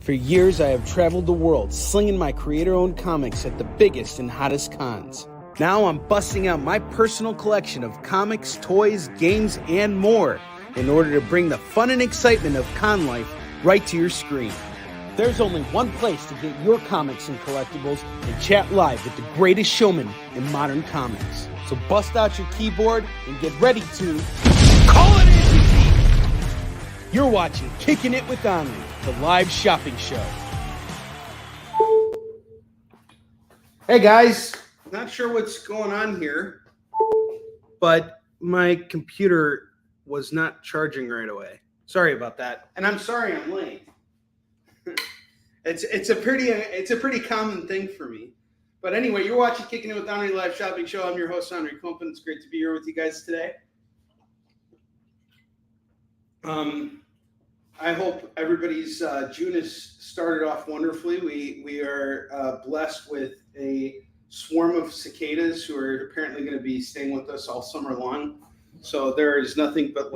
For years, I have traveled the world slinging my creator-owned comics at the biggest and hottest cons. Now I'm busting out my personal collection of comics, toys, games, and more in order to bring the fun and excitement of con life right to your screen. There's only one place to get your comics and collectibles and chat live with the greatest showman in modern comics. So bust out your keyboard and get ready to call it in. You're watching Kickin' It with Onrie, the live shopping show. Hey guys, not sure what's going on here, but my computer was not charging right away. Sorry about that, and I'm sorry I'm late. It's a pretty common thing for me. But anyway, you're watching Kickin' It with Onrie live shopping show. I'm your host Onrie Kompin. It's great to be here with you guys today. I hope everybody's June has started off wonderfully. We are blessed with a swarm of cicadas who are apparently going to be staying with us all summer long. So there is nothing but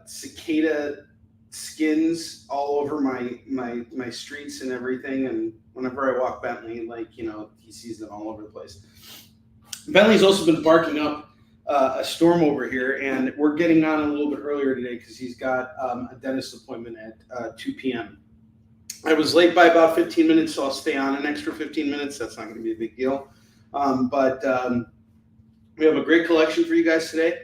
cicada skins all over my streets and everything. And whenever I walk Bentley, he sees them all over the place. Bentley's also been barking up a storm over here, and we're getting on a little bit earlier today because he's got a dentist appointment at 2 p.m. I was late by about 15 minutes, so I'll stay on an extra 15 minutes. That's not going to be a big deal. But we have a great collection for you guys today.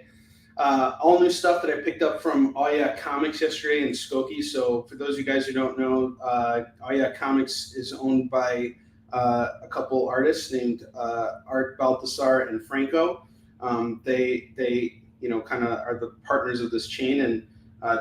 All new stuff that I picked up from Oh Yeah Comics yesterday in Skokie. So for those of you guys who don't know, Oh Yeah Comics is owned by a couple artists named Art Baltasar and Franco. They kind of are the partners of this chain, and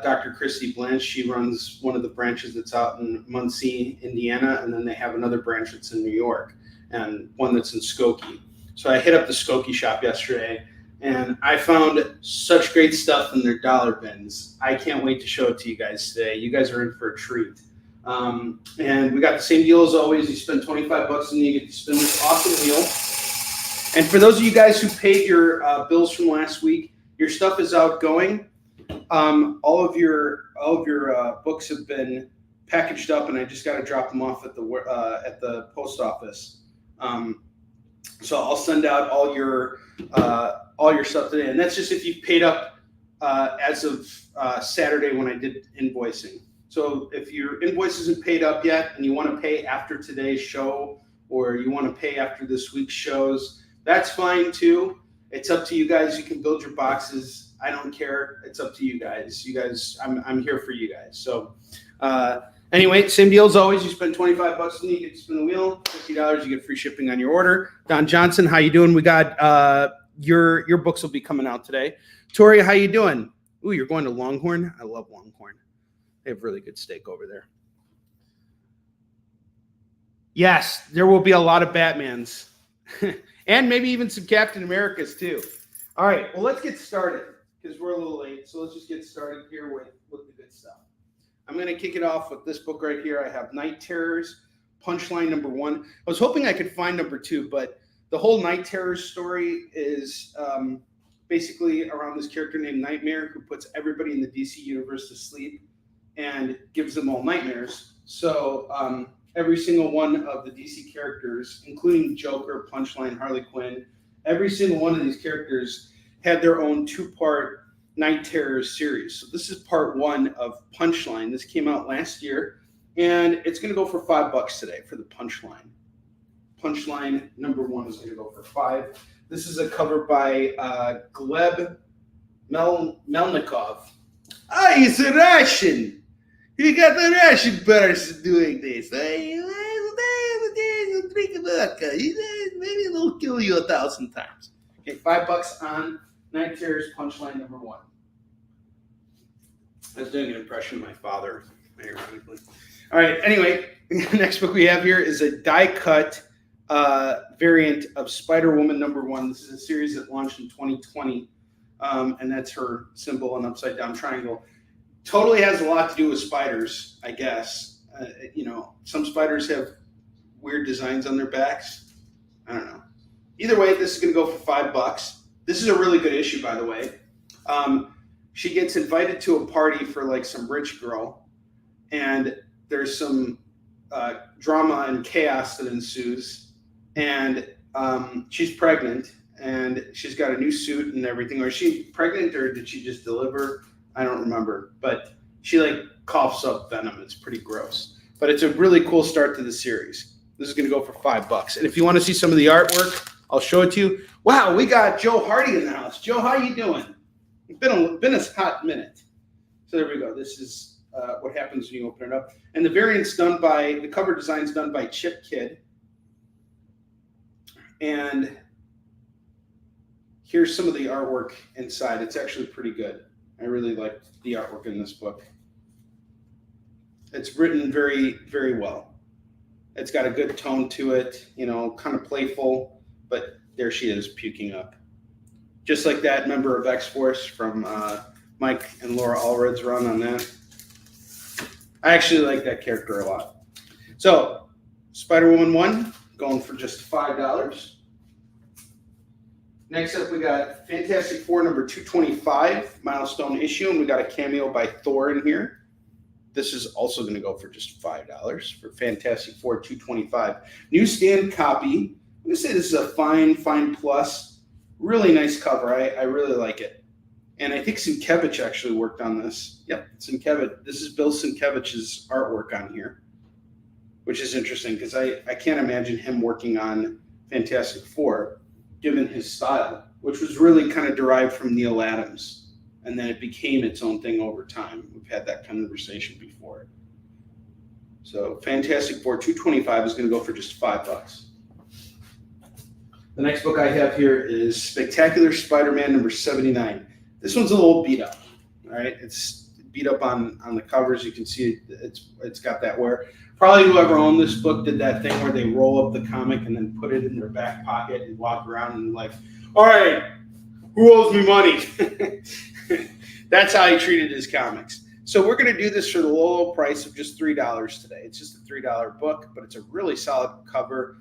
Dr. Christy Blanche, she runs one of the branches that's out in Muncie, Indiana, and then they have another branch that's in New York and one that's in Skokie. So I hit up the Skokie shop yesterday, and I found such great stuff in their dollar bins. I can't wait to show it to you guys today. You guys are in for a treat. And we got the same deal as always. You spend $25 and you get to spin this awesome wheel. And for those of you guys who paid your bills from last week, your stuff is outgoing. All of your books have been packaged up, and I just got to drop them off at the post office. So I'll send out all your stuff today, and that's just if you've paid up as of Saturday when I did invoicing. So if your invoice isn't paid up yet, and you want to pay after today's show, or you want to pay after this week's shows, that's fine too. It's up to you guys. You can build your boxes. I don't care. It's up to you guys. You guys, I'm here for you guys. So anyway, same deal as always. You spend $25 and you get to spin the wheel. $50, you get free shipping on your order. Don Johnson, how you doing? We got your books will be coming out today. Tori, how you doing? Ooh, you're going to Longhorn? I love Longhorn. They have really good steak over there. Yes, there will be a lot of Batmans. And maybe even some Captain Americas too. All right, well, let's get started because we're a little late. So let's just get started here with the good stuff. I'm going to kick it off with this book right here. I have Night Terrors, Punchline #1. I was hoping I could find #2, but the whole Night Terrors story is basically around this character named Nightmare who puts everybody in the DC universe to sleep and gives them all nightmares. So every single one of the DC characters, including Joker, Punchline, Harley Quinn, every single one of these characters had their own 2-part Night Terrors series. So this is part 1 of Punchline. This came out last year, and it's going to go for $5 today for the Punchline. Punchline #1 is going to go for $5. This is a cover by Gleb Melnikov. Ah, he's a Russian. You got the Russian person doing this. Drink vodka. Maybe it'll kill you 1,000 times. Okay, $5 on Night Terrors Punchline #1. I was doing an impression of my father, ironically. All right, anyway, next book we have here is a die-cut variant of Spider-Woman #1. This is a series that launched in 2020, and that's her symbol, an upside-down triangle. Totally has a lot to do with spiders, I guess. Some spiders have weird designs on their backs. I don't know. Either way, this is going to go for $5. This is a really good issue, by the way. she gets invited to a party for like some rich girl, and there's some drama and chaos that ensues, and she's pregnant, and she's got a new suit and everything. Or is she pregnant, or did she just deliver? I don't remember, but she like coughs up venom. It's pretty gross, but it's a really cool start to the series. This is going to go for $5. And if you want to see some of the artwork, I'll show it to you. Wow, we got Joe Hardy in the house. Joe, how you doing? It's been a hot minute. So there we go. This is what happens when you open it up. And the variant's done by, the cover design's done by Chip Kidd. And here's some of the artwork inside. It's actually pretty good. I really liked the artwork in this book. It's written very, very well. It's got a good tone to it, you know, kind of playful, but there she is puking up. Just like that member of X-Force from Mike and Laura Allred's run on that. I actually like that character a lot. So, Spider-Woman 1, going for just $5. Next up, we got Fantastic Four number 225, milestone issue, and we got a cameo by Thor in here. This is also going to go for just $5 for Fantastic Four 225. Newsstand copy. I'm going to say this is a fine plus. Really nice cover. I really like it. And I think Sienkiewicz actually worked on this. Yep, Sienkiewicz. This is Bill Sienkiewicz's artwork on here, which is interesting because I can't imagine him working on Fantastic Four, given his style, which was really kind of derived from Neil Adams. And then it became its own thing over time. We've had that conversation before. So Fantastic Four 225 is going to go for just $5. The next book I have here is Spectacular Spider-Man number 79. This one's a little beat up. All right, it's beat up on the covers. You can see it's got that wear. Probably whoever owned this book did that thing where they roll up the comic and then put it in their back pocket and walk around and like, all right, who owes me money? That's how he treated his comics. So we're going to do this for the low price of just $3 today. It's just a $3 book, but it's a really solid cover.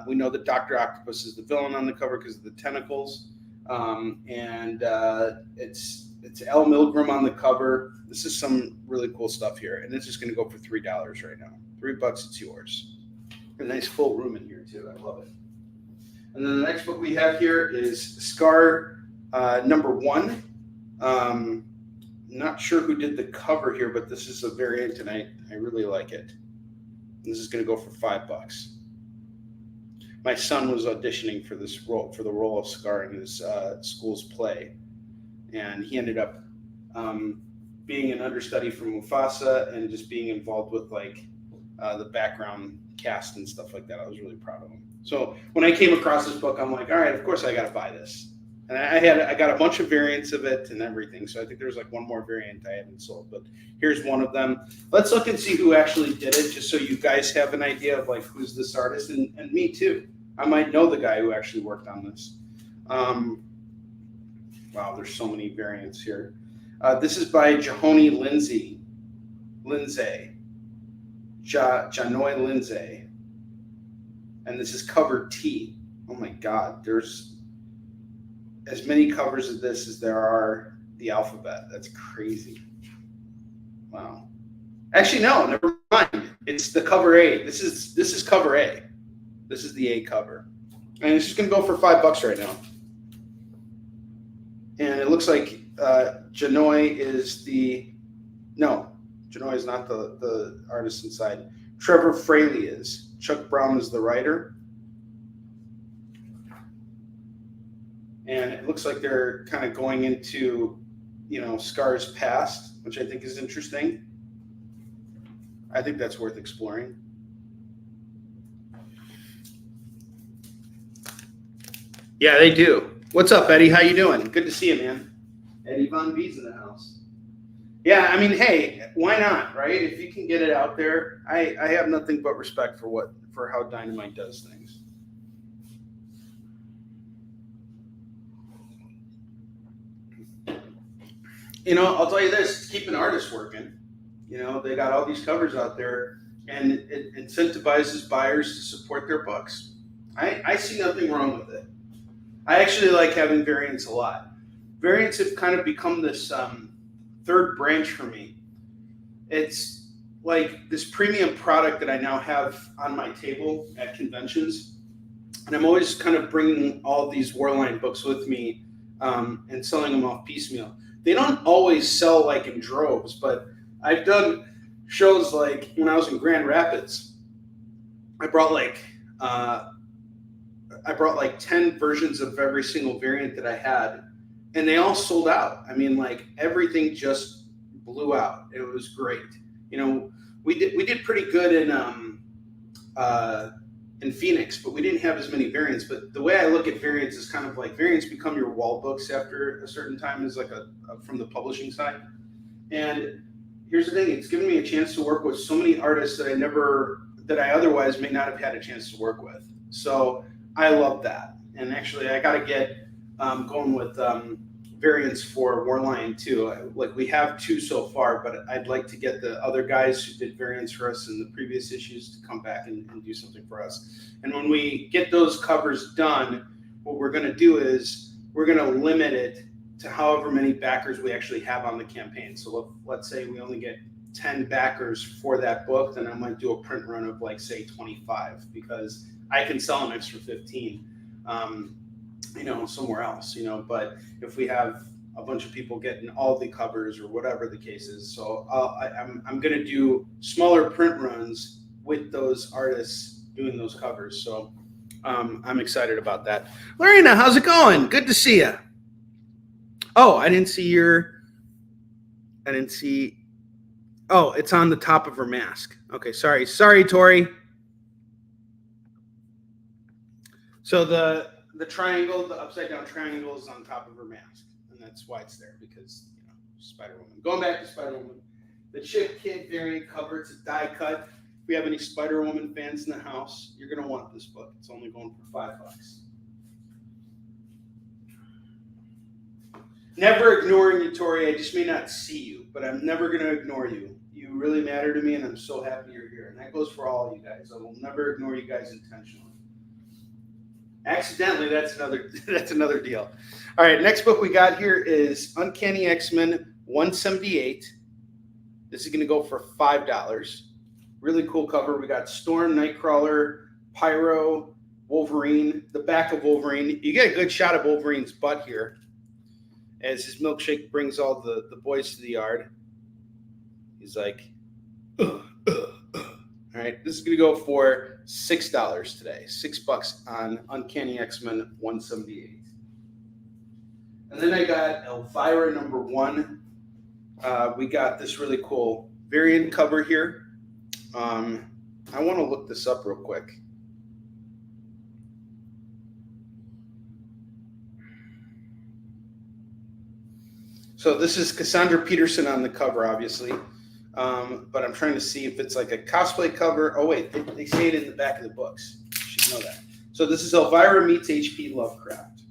We know that Dr. Octopus is the villain on the cover because of the tentacles. It's L. Milgram on the cover. This is some really cool stuff here. And this is going to go for $3 right now. $3, it's yours. A nice full room in here too. I love it. And then the next book we have here is Scar number 1. Not sure who did the cover here, but this is a variant and I really like it. And this is going to go for $5. My son was auditioning for this role, for the role of Scar in his school's play, and he ended up being an understudy for Mufasa and just being involved with like the background cast and stuff like that. I was really proud of him. So when I came across this book, I'm like, all right, of course I got to buy this. And I got a bunch of variants of it and everything. So I think there's like one more variant I haven't sold, but here's one of them. Let's look and see who actually did it, just so you guys have an idea of like who's this artist, and me too. I might know the guy who actually worked on this. Wow, there's so many variants here. This is by Jahoni Lindsay. Janoy Lindsay. And this is cover T. Oh my God, there's as many covers of this as there are the alphabet. That's crazy. Wow. Actually, no, never mind. It's the cover A. This is cover A. This is the A cover. And it's just going to go for $5 right now. And it looks like Janoy is Janoy is not the artist inside. Trevor Fraley is. Chuck Brown is the writer. And it looks like they're kind of going into, Scar's past, which I think is interesting. I think that's worth exploring. Yeah, they do. What's up, Eddie? How you doing? Good to see you, man. Eddie Von B's in the house. Yeah, I mean, hey, why not, right? If you can get it out there, I have nothing but respect for how Dynamite does things. I'll tell you this, it's keeping artists working. They got all these covers out there, and it incentivizes buyers to support their books. I see nothing wrong with it. I actually like having variants a lot. variants have kind of become this third branch for me. It's like this premium product that I now have on my table at conventions. And I'm always kind of bringing all of these Warline books with me and selling them off piecemeal. They don't always sell like in droves, but I've done shows like when I was in Grand Rapids. I brought like 10 versions of every single variant that I had, and they all sold out. I mean, like everything just blew out. It was great. You know, we did pretty good in Phoenix, but we didn't have as many variants. But the way I look at variants is kind of like variants become your wall books after a certain time, is like a from the publishing side. And here's the thing: it's given me a chance to work with so many artists that I otherwise may not have had a chance to work with. So I love that. And actually, I got to get going with variants for Warline too. Like we have 2 so far, but I'd like to get the other guys who did variants for us in the previous issues to come back and do something for us. And when we get those covers done, what we're going to do is we're going to limit it to however many backers we actually have on the campaign. So let's say we only get 10 backers for that book, then I might do a print run of like say 25, because I can sell an extra 15. Somewhere else, but if we have a bunch of people getting all the covers or whatever the case is. So I'm going to do smaller print runs with those artists doing those covers. So I'm excited about that. Lorena, how's it going? Good to see you. Oh, I didn't see. Oh, it's on the top of her mask. Okay, sorry, Tori. So the triangle, the upside down triangle, is on top of her mask, and that's why it's there, because Spider-Woman. Going back to Spider-Woman, the Chick Kid variant cover, it's a die cut. If we have any Spider-Woman fans in the house, you're gonna want this book. It's only going for $5. Never ignoring you, Tori. I just may not see you, but I'm never gonna ignore you. You really matter to me, and I'm so happy you're here. And that goes for all of you guys. I will never ignore you guys intentionally. Accidentally, that's another deal. All right, next book we got here is Uncanny X-Men 178. This is going to go for $5. Really cool cover. We got Storm, Nightcrawler, Pyro, Wolverine, the back of Wolverine. You get a good shot of Wolverine's butt here as his milkshake brings all the boys to the yard. He's like, ugh. All right, this is going to go for $6 today. $6 on Uncanny X-Men 178. And then I got Elvira #1. We got this really cool variant cover here. I want to look this up real quick. So this is Cassandra Peterson on the cover, obviously. But I'm trying to see if it's like a cosplay cover. Oh, wait, they say it in the back of the books. You should know that. So this is Elvira meets H.P. Lovecraft,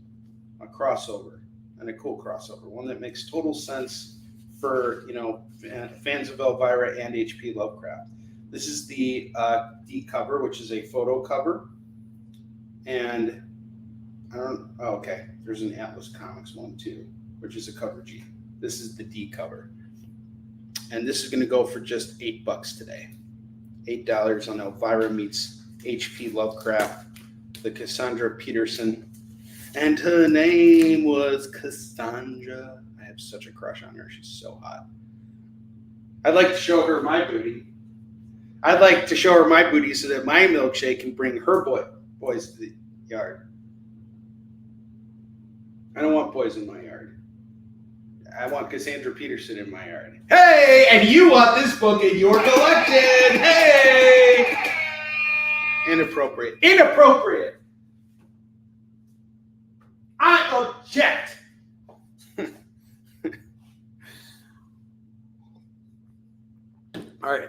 a crossover, and a cool crossover, one that makes total sense for, fans of Elvira and H.P. Lovecraft. This is the D cover, which is a photo cover. And okay, there's an Atlas Comics one too, which is a cover G. This is the D cover. And this is going to go for just $8 today. $8 on Elvira meets H.P. Lovecraft, the Cassandra Peterson. And her name was Cassandra. I have such a crush on her. She's so hot. I'd like to show her my booty. I'd like to show her my booty so that my milkshake can bring her boys to the yard. I don't want boys in my yard. I want Cassandra Peterson in my yard. Hey, and you want this book in your collection. Hey! Inappropriate. I object. All right.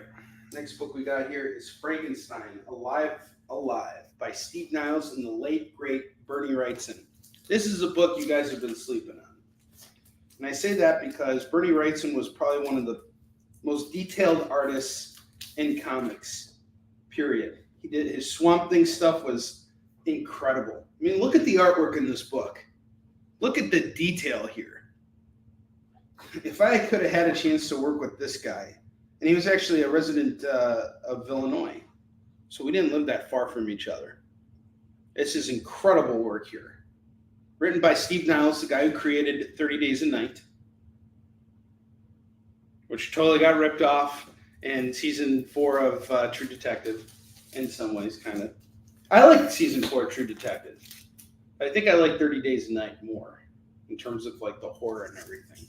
Next book we got here is Frankenstein, Alive by Steve Niles and the late, great Bernie Wrightson. This is a book you guys have been sleeping on. And I say that because Bernie Wrightson was probably one of the most detailed artists in comics, period. His Swamp Thing stuff was incredible. I mean, look at the artwork in this book. Look at the detail here. if I could have had a chance to work with this guy, and he was actually a resident of Illinois, so we didn't live that far from each other. This is incredible work here. Written by Steve Niles, the guy who created 30 Days a Night, which totally got ripped off in season 4 of True Detective in some ways, kind of. I liked season 4 of True Detective. But I think I like 30 Days a Night more in terms of like the horror and everything.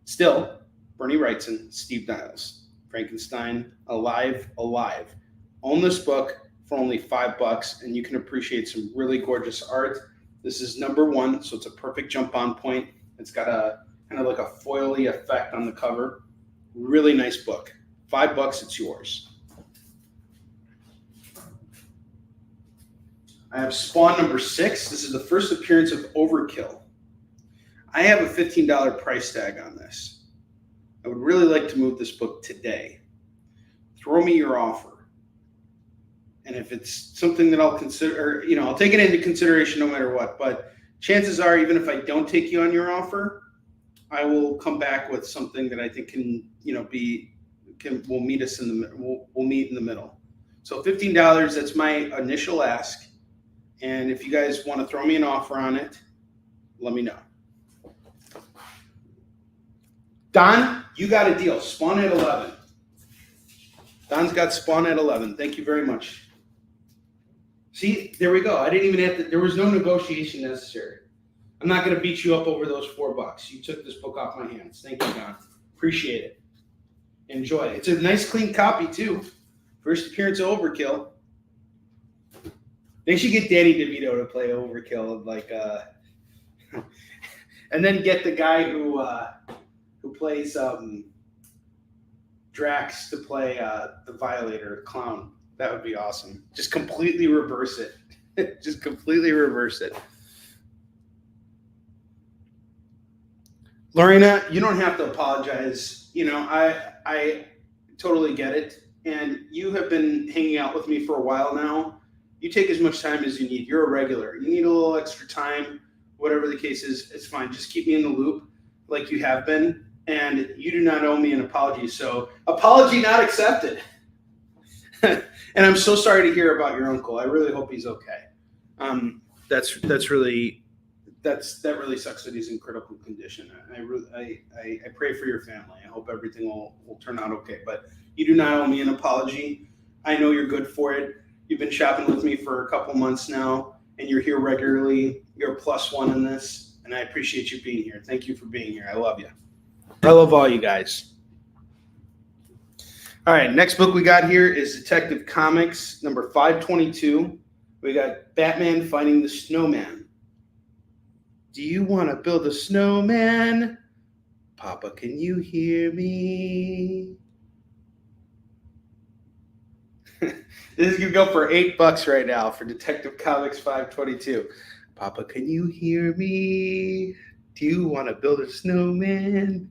Still, Bernie Wrightson, Steve Niles, Frankenstein, Alive. Own this book for only $5, and you can appreciate some really gorgeous art. This is number 1, so it's a perfect jump on point. It's got a kind of like a foily effect on the cover. Really nice book. $5, it's yours. I have Spawn number 6. This is the first appearance of Overkill. I have a $15 price tag on this. I would really like to move this book today. Throw me your offer. And if it's something that I'll consider, or, I'll take it into consideration no matter what. But chances are, even if I don't take you on your offer, I will come back with something that I think can, will meet us in the we'll meet in the middle. So $15, that's my initial ask. And if you guys want to throw me an offer on it, let me know. Don, you got a deal. Spawn at 11. Don's got Spawn at 11. Thank you very much. See, there we go. I didn't even have to, there was no negotiation necessary. I'm not going to beat you up over those $4. You took this book off my hands. Thank you, Don. Appreciate it. Enjoy it. It's a nice, clean copy, too. First appearance of Overkill. They should get Danny DeVito to play Overkill, and then get the guy who plays Drax to play the Violator clown. That would be awesome. Just completely reverse it. Just completely reverse it. Lorena, you don't have to apologize. I totally get it. And you have been hanging out with me for a while now. You take as much time as you need. You're a regular. You need a little extra time, whatever the case is, it's fine. Just keep me in the loop like you have been. And you do not owe me an apology. So apology not accepted. And I'm so sorry to hear about your uncle. I really hope he's okay. That really sucks that he's in critical condition. I pray for your family. I hope everything will turn out okay. But you do not owe me an apology. I know you're good for it. You've been shopping with me for a couple months now, and you're here regularly. You're a +1 in this, and I appreciate you being here. Thank you for being here. I love you. I love all you guys. All right, next book we got here is Detective Comics number 522. We got Batman Fighting the Snowman. Do you want to build a snowman? Papa, can you hear me? This is going to go for $8 right now for Detective Comics 522. Papa, can you hear me? Do you want to build a snowman?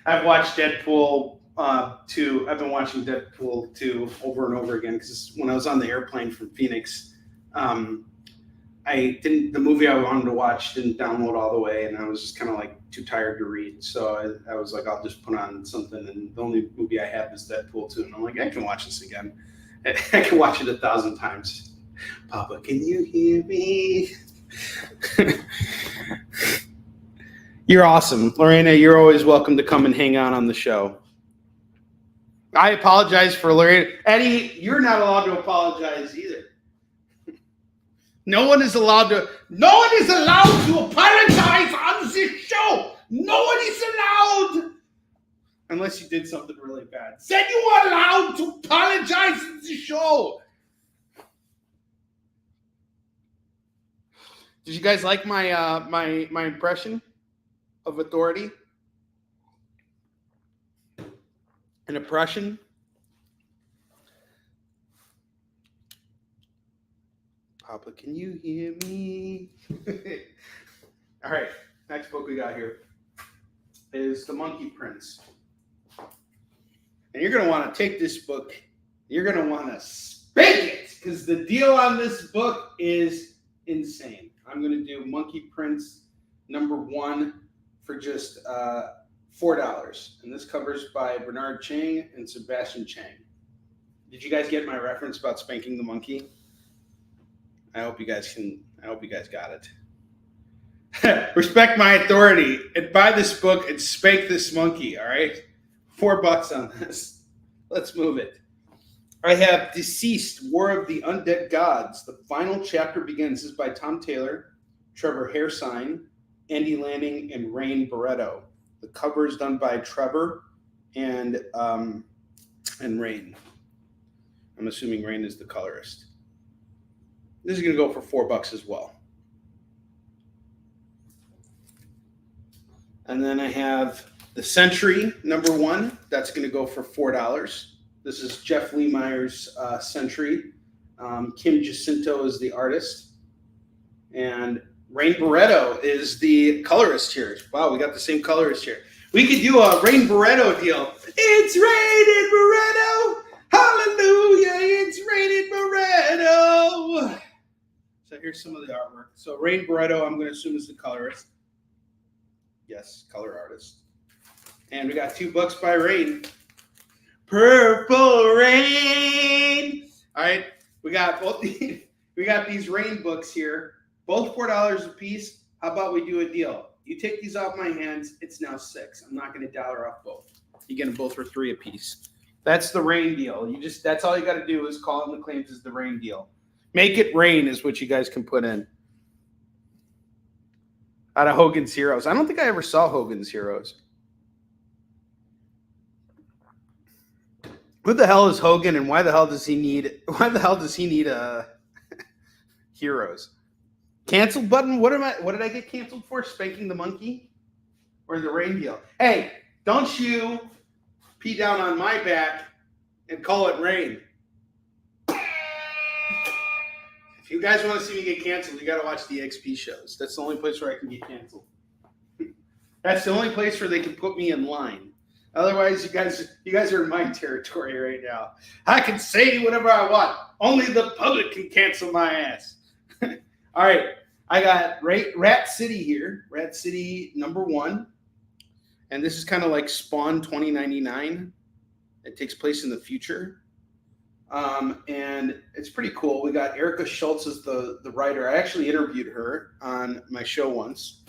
I've watched Deadpool 2. I've been watching Deadpool 2 over and over again because when I was on the airplane from Phoenix, the movie I wanted to watch didn't download all the way, and I was just kind of like too tired to read. So I was like, I'll just put on something. And the only movie I had was Deadpool 2. And I'm like, I can watch this again. I can watch it 1,000 times. Papa, can you hear me? You're awesome. Lorena, you're always welcome to come and hang out on the show. I apologize for Lorena. Eddie, you're not allowed to apologize either. No one is allowed to apologize on this show. No one is allowed. Unless you did something really bad. Said you are allowed to apologize on the show. Did you guys like my impression of authority? An oppression? Papa, can you hear me? All right, next book we got here is The Monkey Prince. And you're going to want to take this book, you're going to want to spank it, because the deal on this book is insane. I'm going to do Monkey Prince number 1 for just $4. And this cover's by Bernard Chang and Sebastian Chang. Did you guys get my reference about spanking the monkey? I hope you guys got it. Respect my authority and buy this book and spank this monkey, all right? $4 on this. Let's move it. I have Deceased, War of the Undead Gods. The final chapter begins. This is by Tom Taylor, Trevor Hairsine, Andy Lanning, and Rain Barretto. The cover is done by Trevor and Rain. I'm assuming Rain is the colorist. This is going to go for $4 as well. And then I have The Century, number 1. That's going to go for $4. This is Jeff Lehmeyer's Century. Kim Jacinto is the artist. And Rain Barretto is the colorist here. Wow, we got the same colorist here. We could do a Rain Barretto deal. It's raining Barretto. Hallelujah, it's raining Barretto. So here's some of the artwork. So Rain Barretto, I'm going to assume is the colorist. Yes, color artist. And we got $2 by Rain. Purple Rain. All right, we got these Rain books here, both $4 a piece. How about we do a deal? You take these off my hands. It's now $6. I'm not going to dollar off both. You get them both for $3 a piece. That's the Rain deal. That's all you got to do is call in the claims as the Rain deal. Make it rain is what you guys can put in. Out of Hogan's Heroes. I don't think I ever saw Hogan's Heroes. Who the hell is Hogan, and why the hell does he need heroes? Canceled button? What did I get canceled for? Spanking the monkey? Or the Rain deal? Hey, don't you pee down on my back and call it Rain. If you guys want to see me get canceled, you got to watch the XP shows. That's the only place where I can get canceled. That's the only place where they can put me in line. Otherwise, you guys are in my territory right now. I can say whatever I want. Only the public can cancel my ass. All right. I got Rat City here. Rat City number 1. And this is kind of like Spawn 2099. It takes place in the future. And it's pretty cool. We got Erica Schultz as the writer. I actually interviewed her on my show once.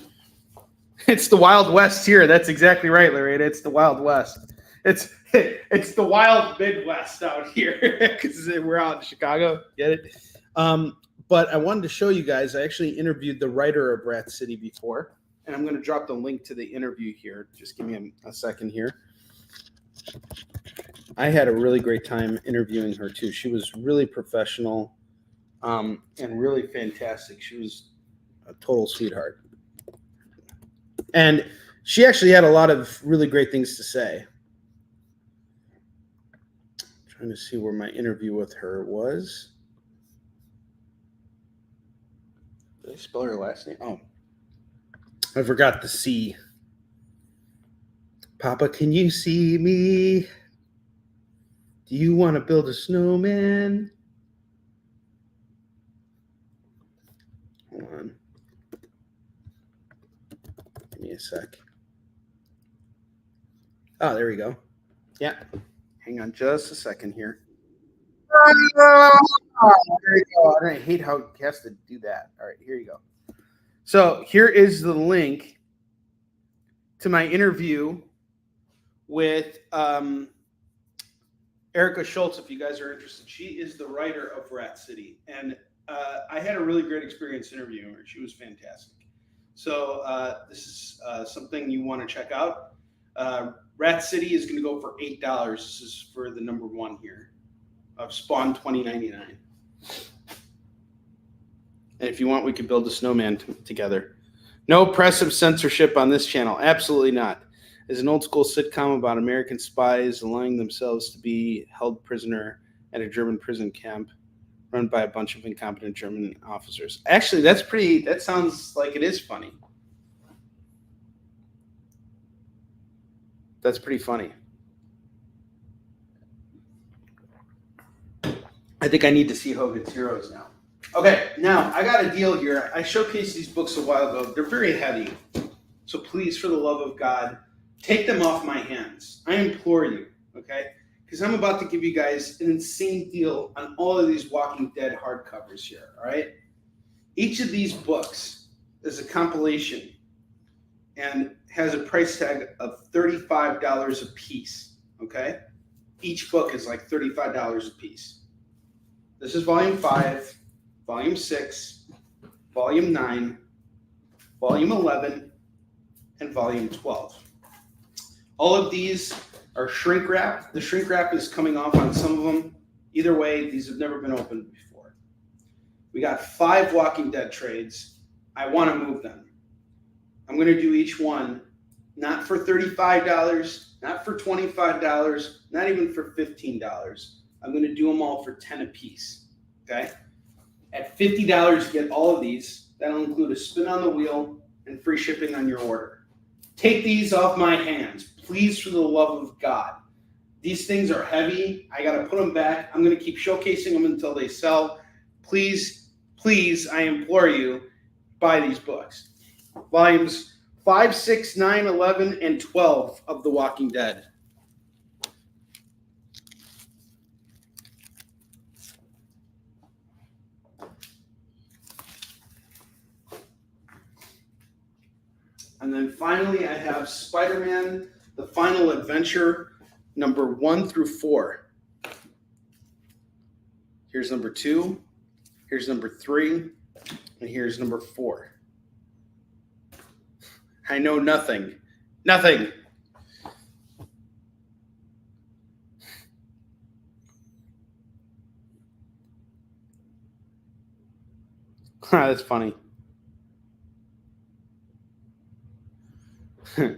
It's the Wild West here. That's exactly right, Loretta. It's the Wild West. It's the Wild Midwest out here because we're out in Chicago. Get it? But I wanted to show you guys. I actually interviewed the writer of Rat City before, and I'm going to drop the link to the interview here. Just give me a second here. I had a really great time interviewing her too. She was really professional and really fantastic. She was a total sweetheart. And she actually had a lot of really great things to say. I'm trying to see where my interview with her was. Did I spell her last name? Oh, I forgot the C. Papa, can you see me? Do you want to build a snowman? Hold on. Give me a sec. Oh, there we go. Yeah. Hang on just a second here. There you go. I hate how it has to do that. All right, here you go. So here is the link to my interview with Erica Schultz, if you guys are interested. She is the writer of Rat City. And I had a really great experience interviewing her. She was fantastic. So this is something you want to check out. Rat City is going to go for $8. This is for the number 1 here of Spawn 2099. And if you want, we can build a snowman together. No oppressive censorship on this channel. Absolutely not. It's an old school sitcom about American spies allowing themselves to be held prisoner at a German prison camp run by a bunch of incompetent German officers. Actually, that sounds like it is funny. That's pretty funny. I think I need to see Hogan's Heroes now. Okay, now I got a deal here. I showcased these books a while ago. They're very heavy. So please, for the love of God, take them off my hands. I implore you, okay? Because I'm about to give you guys an insane deal on all of these Walking Dead hardcovers here, all right? Each of these books is a compilation and has a price tag of $35 a piece, okay? Each book is like $35 a piece. This is volume 5, volume 6, volume 9, volume 11, and volume 12. All of these are shrink wrap. The shrink wrap is coming off on some of them. Either way, these have never been opened before. We got 5 Walking Dead trades. I want to move them. I'm going to do each one not for $35, not for $25, not even for $15. I'm going to do them all for $10 a piece. Okay? At $50, you get all of these. That'll include a spin on the wheel and free shipping on your order. Take these off my hands, please, for the love of God. These things are heavy. I got to put them back. I'm going to keep showcasing them until they sell. Please, please, I implore you, buy these books. Volumes 5, 6, 9, 11, and 12 of The Walking Dead. And then finally, I have Spider-Man, The Final Adventure, number 1 through 4. Here's number 2, here's number 3, and here's number 4. I know nothing. Nothing. That's funny.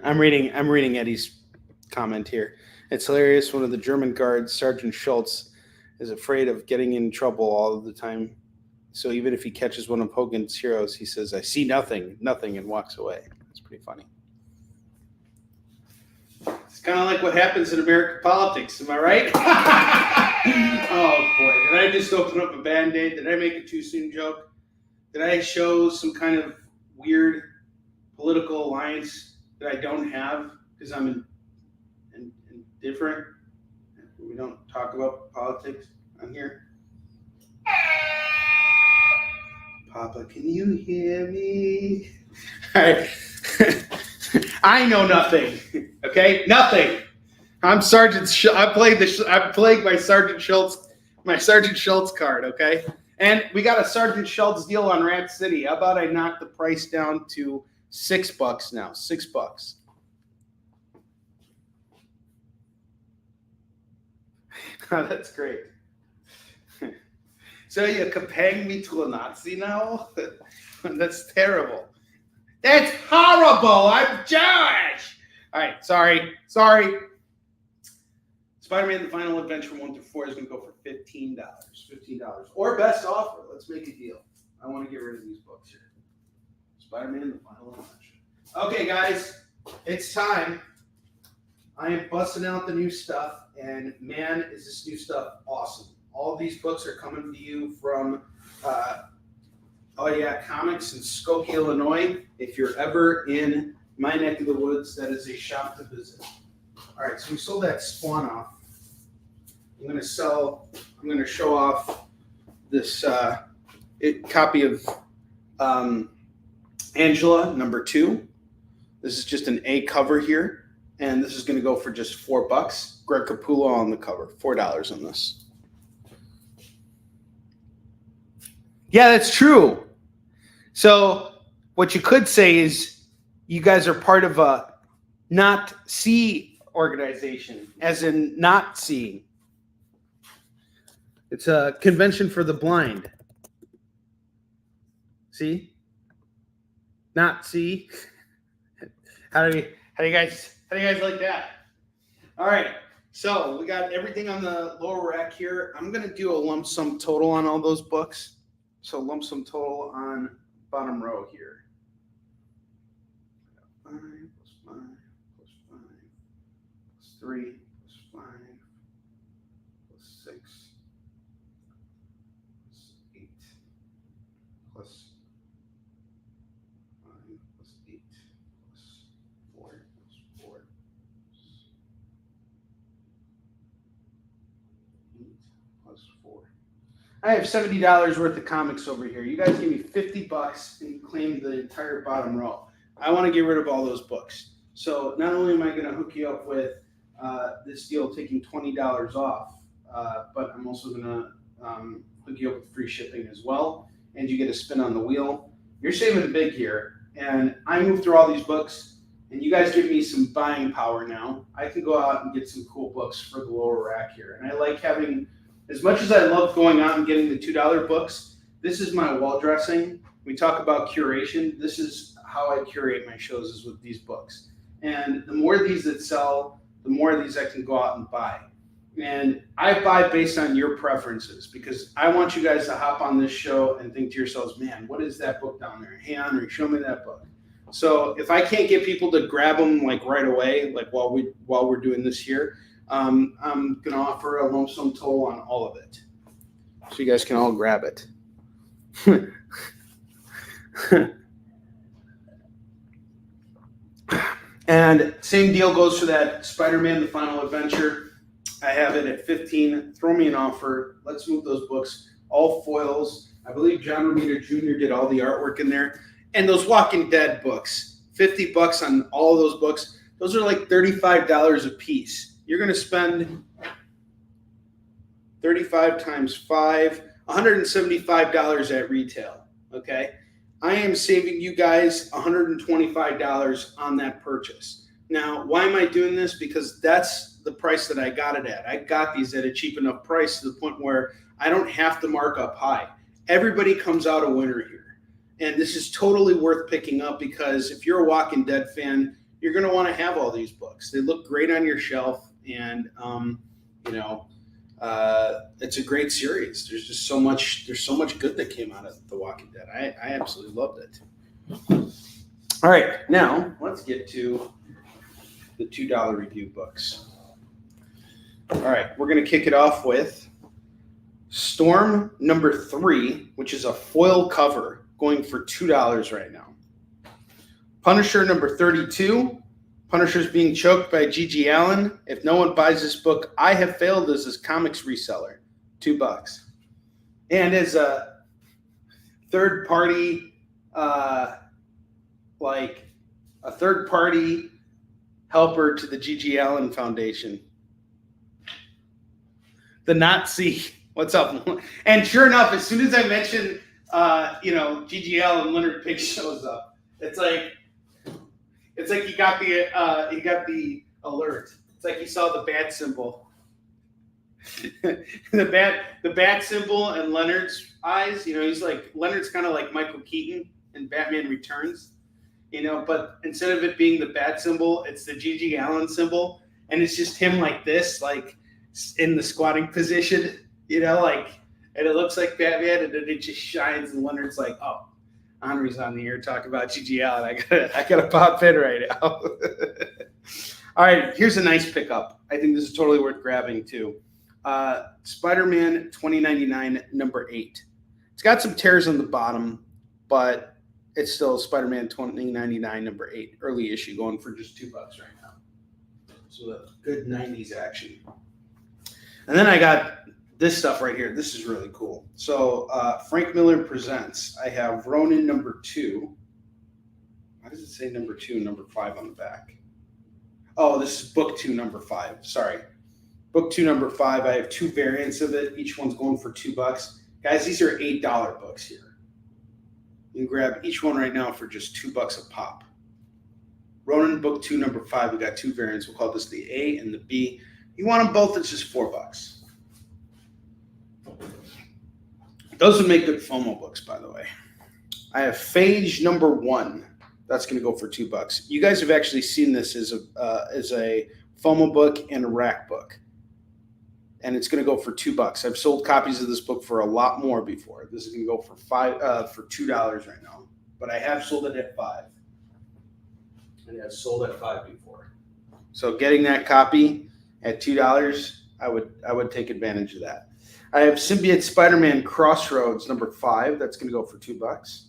I'm reading Eddie's comment here. It's hilarious. One of the German guards, Sergeant Schultz, is afraid of getting in trouble all of the time. So even if he catches one of Hogan's heroes, he says, "I see nothing," and walks away. It's pretty funny. It's kind of like what happens in American politics. Am I right? Oh, boy. Did I just open up a Band-Aid? Did I make a too soon joke? Did I show some kind of weird political alliance that I don't have because I'm indifferent? We don't talk about politics on here. Papa, can you hear me? All right. I know nothing. Okay, nothing. I'm Sergeant. I'm playing my Sergeant Schultz card. Okay, and we got a Sergeant Schultz deal on Rat City. How about I knock the price down to $6 now? $6. That's great. So you're comparing me to a Nazi now? That's terrible. That's horrible. I'm Jewish. All right, sorry. Spider-Man: The Final Adventure 1 through 4 is going to go for $15. $15. Or best offer. Let's make a deal. I want to get rid of these books here. Spider-Man: The Final Adventure. Okay, guys, it's time. I am busting out the new stuff, and man, is this new stuff awesome. All of these books are coming to you from Comics in Skokie, Illinois. If you're ever in my neck of the woods, that is a shop to visit. All right, so we sold that Spawn off. I'm going to show off this copy of Angela, number 2. This is just an A cover here, and this is going to go for just $4. Greg Capullo on the cover, $4 on this. Yeah, that's true. So what you could say is you guys are part of a not see organization, as in not seeing. It's a convention for the blind. See? Not see. How do you guys like that? All right. So we got everything on the lower rack here. I'm gonna do a lump sum total on all those books. So lump sum total on bottom row here. 5 plus 5 plus 5 plus 3 plus 5 plus 6 plus 8 I have $70 worth of comics over here. You guys give me $50 and you claim the entire bottom row. I want to get rid of all those books. So not only am I going to hook you up with this deal taking $20 off, but I'm also going to hook you up with free shipping as well. And you get a spin on the wheel. You're saving big here. And I move through all these books, and you guys give me some buying power now. I can go out and get some cool books for the lower rack here. And I like having, as much as I love going out and getting the $2 books, this is my wall dressing. We talk about curation. This is how I curate my shows, is with these books. And the more of these that sell, the more of these I can go out and buy. And I buy based on your preferences, because I want you guys to hop on this show and think to yourselves, man, what is that book down there? Hey, Onrie, show me that book. So if I can't get people to grab them like right away, like while we're doing this here, I'm going to offer a lump sum total on all of it, so you guys can all grab it. And same deal goes for that Spider-Man: The Final Adventure. I have it at $15. Throw me an offer. Let's move those books. All foils. I believe John Romita Jr. did all the artwork in there. And those Walking Dead books, $50 on all of those books. Those are like $35 a piece. You're going to spend 35 times 5, $175 at retail. Okay? I am saving you guys $125 on that purchase. Now, why am I doing this? Because that's the price that I got it at. I got these at a cheap enough price to the point where I don't have to mark up high. Everybody comes out a winner here. And this is totally worth picking up, because if you're a Walking Dead fan, you're going to want to have all these books. They look great on your shelf, and it's a great series. There's just so much good that came out of The Walking Dead. I absolutely loved it. All right, now let's get to the $2 review books. All right, we're going to kick it off with Storm number 3, which is a foil cover, going for $2 right now. Punisher number 32. Punisher's being choked by G.G. Allen. If no one buys this book, I have failed as a comics reseller. $2. And as a third party, helper to the G.G. Allen Foundation. The Nazi. What's up? And sure enough, as soon as I mentioned, G.G. Allen, Leonard Pig shows up. It's like he got the alert. It's like he saw the bat symbol. the bat symbol and Leonard's eyes. He's like, Leonard's kind of like Michael Keaton in Batman Returns. But instead of it being the bat symbol, it's the G.G. Allen symbol, and it's just him like this, like in the squatting position, and it looks like Batman, and then it just shines, and Leonard's like, oh, Onrie's on the air talking about G.G. Allen. I gotta pop in right now. All right, here's a nice pickup. I think this is totally worth grabbing too. Spider-Man 2099 number 8. It's got some tears on the bottom, but it's still Spider-Man 2099 number 8, early issue, going for just $2 right now. So a good 90s action. And then I got this stuff right here. This is really cool. So Frank Miller Presents. I have Ronin number 2. Why does it say number 2 and number 5 on the back? Oh, this is book 2, number 5. Sorry. Book 2, number 5. I have 2 variants of it. Each one's going for $2. Guys, these are $8 books here. You can grab each one right now for just $2 a pop. Ronin book 2, number 5. We got 2 variants. We'll call this the A and the B. You want them both, it's just $4. Those would make good FOMO books, by the way. I have Phage number 1. That's going to go for $2. You guys have actually seen this as a FOMO book and a rack book. And it's going to go for $2. I've sold copies of this book for a lot more before. This is going to go for $2 right now. But I have sold it at $5. And I've sold at $5 before. So getting that copy at $2, I would take advantage of that. I have Symbiote Spider-Man Crossroads number 5. That's going to go for $2.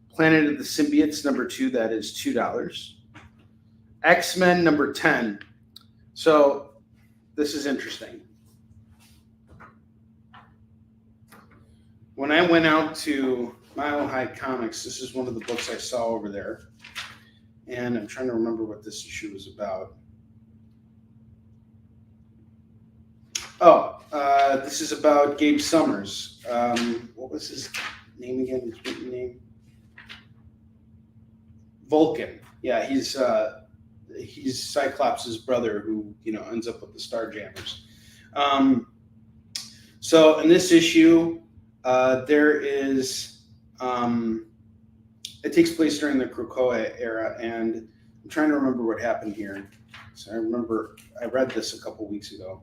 Planet of the Symbiotes number 2. That is $2. X-Men number 10. So this is interesting. when I went out to Mile High Comics, this is one of the books I saw over there. And I'm trying to remember what this issue was about. This is about Gabe Summers. What was his name again? His written name? Vulcan. Yeah, he's Cyclops' brother who, ends up with the Starjammers. So in this issue, there is, it takes place during the Krakoa era, and I'm trying to remember what happened here. So I remember I read this a couple weeks ago.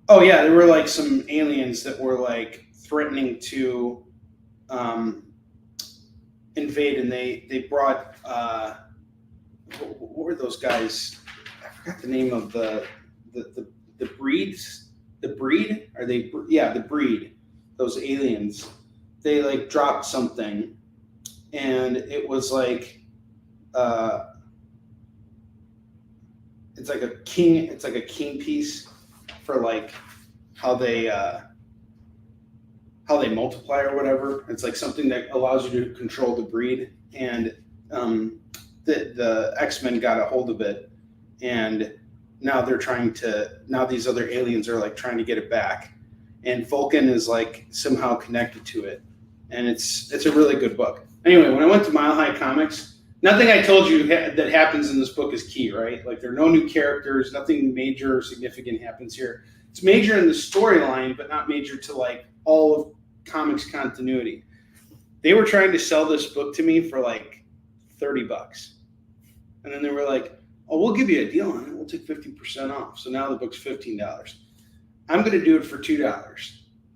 Oh yeah, there were like some aliens that were like threatening to invade, and they brought what were those guys? I forgot the name of the breeds. The breed? Are they? Yeah, the breed. Those aliens. They like dropped something, and it was like it's like a king. It's like a king piece for like how they multiply or whatever. It's like something that allows you to control the breed, and the X-Men got a hold of it, and now these other aliens are like trying to get it back, and Vulcan is like somehow connected to it, and it's a really good book. Anyway, when I went to Mile High Comics, nothing I told you that happens in this book is key, right? Like there are no new characters, nothing major or significant happens here. It's major in the storyline, but not major to like all of comics continuity. They were trying to sell this book to me for like $30. And then they were like, oh, we'll give you a deal on it. We'll take 50% off. So now the book's $15. I'm going to do it for $2.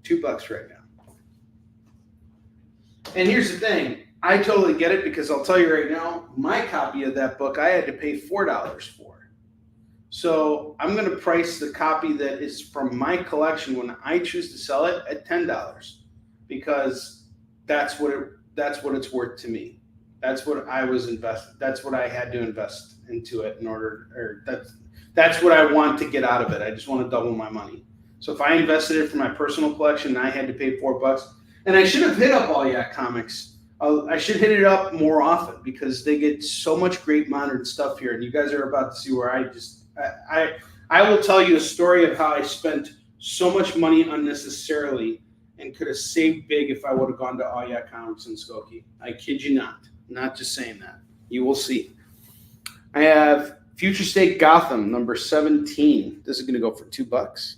$2 right now. And here's the thing. I totally get it, because I'll tell you right now, my copy of that book I had to pay $4 for. So I'm going to price the copy that is from my collection when I choose to sell it at $10, because that's what it's worth to me. That's what I was invested. That's what I had to invest into it in order, or that's what I want to get out of it. I just want to double my money. So if I invested it for my personal collection and I had to pay $4, and I should have hit up All Yak Comics. I should hit it up more often, because they get so much great modern stuff here, and you guys are about to see where I will tell you a story of how I spent so much money unnecessarily and could have saved big if I would have gone to All Yak Comics in Skokie. I kid you not. I'm not just saying that. You will see. I have Future State Gotham number 17. This is going to go for $2.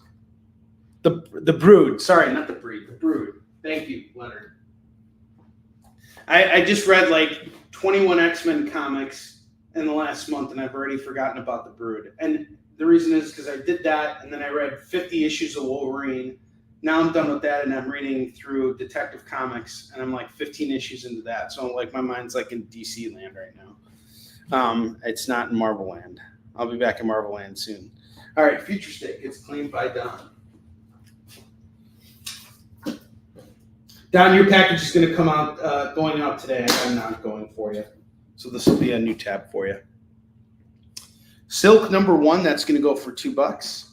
The Brood. Sorry, not the Breed. The Brood. Thank you, Leonard. I just read like 21 X-Men comics in the last month, and I've already forgotten about the Brood. And the reason is because I did that, and then I read 50 issues of Wolverine. Now I'm done with that, and I'm reading through Detective Comics, and I'm like 15 issues into that. So like my mind's like in DC land right now. It's not in Marvel land. I'll be back in Marvel land soon. All right, Future State gets claimed by Don. Don, your package is going to come out, going out today. I'm not going for you. So this will be a new tab for you. Silk number 1, that's going to go for $2.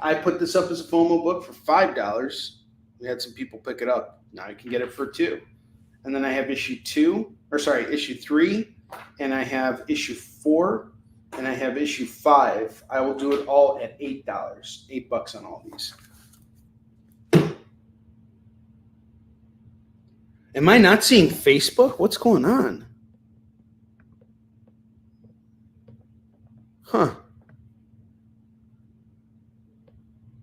I put this up as a FOMO book for $5. We had some people pick it up. Now you can get it for $2. And then I have issue 3, and I have issue 4, and I have issue 5. I will do it all at $8. $8 on all these. Am I not seeing Facebook? What's going on? Huh.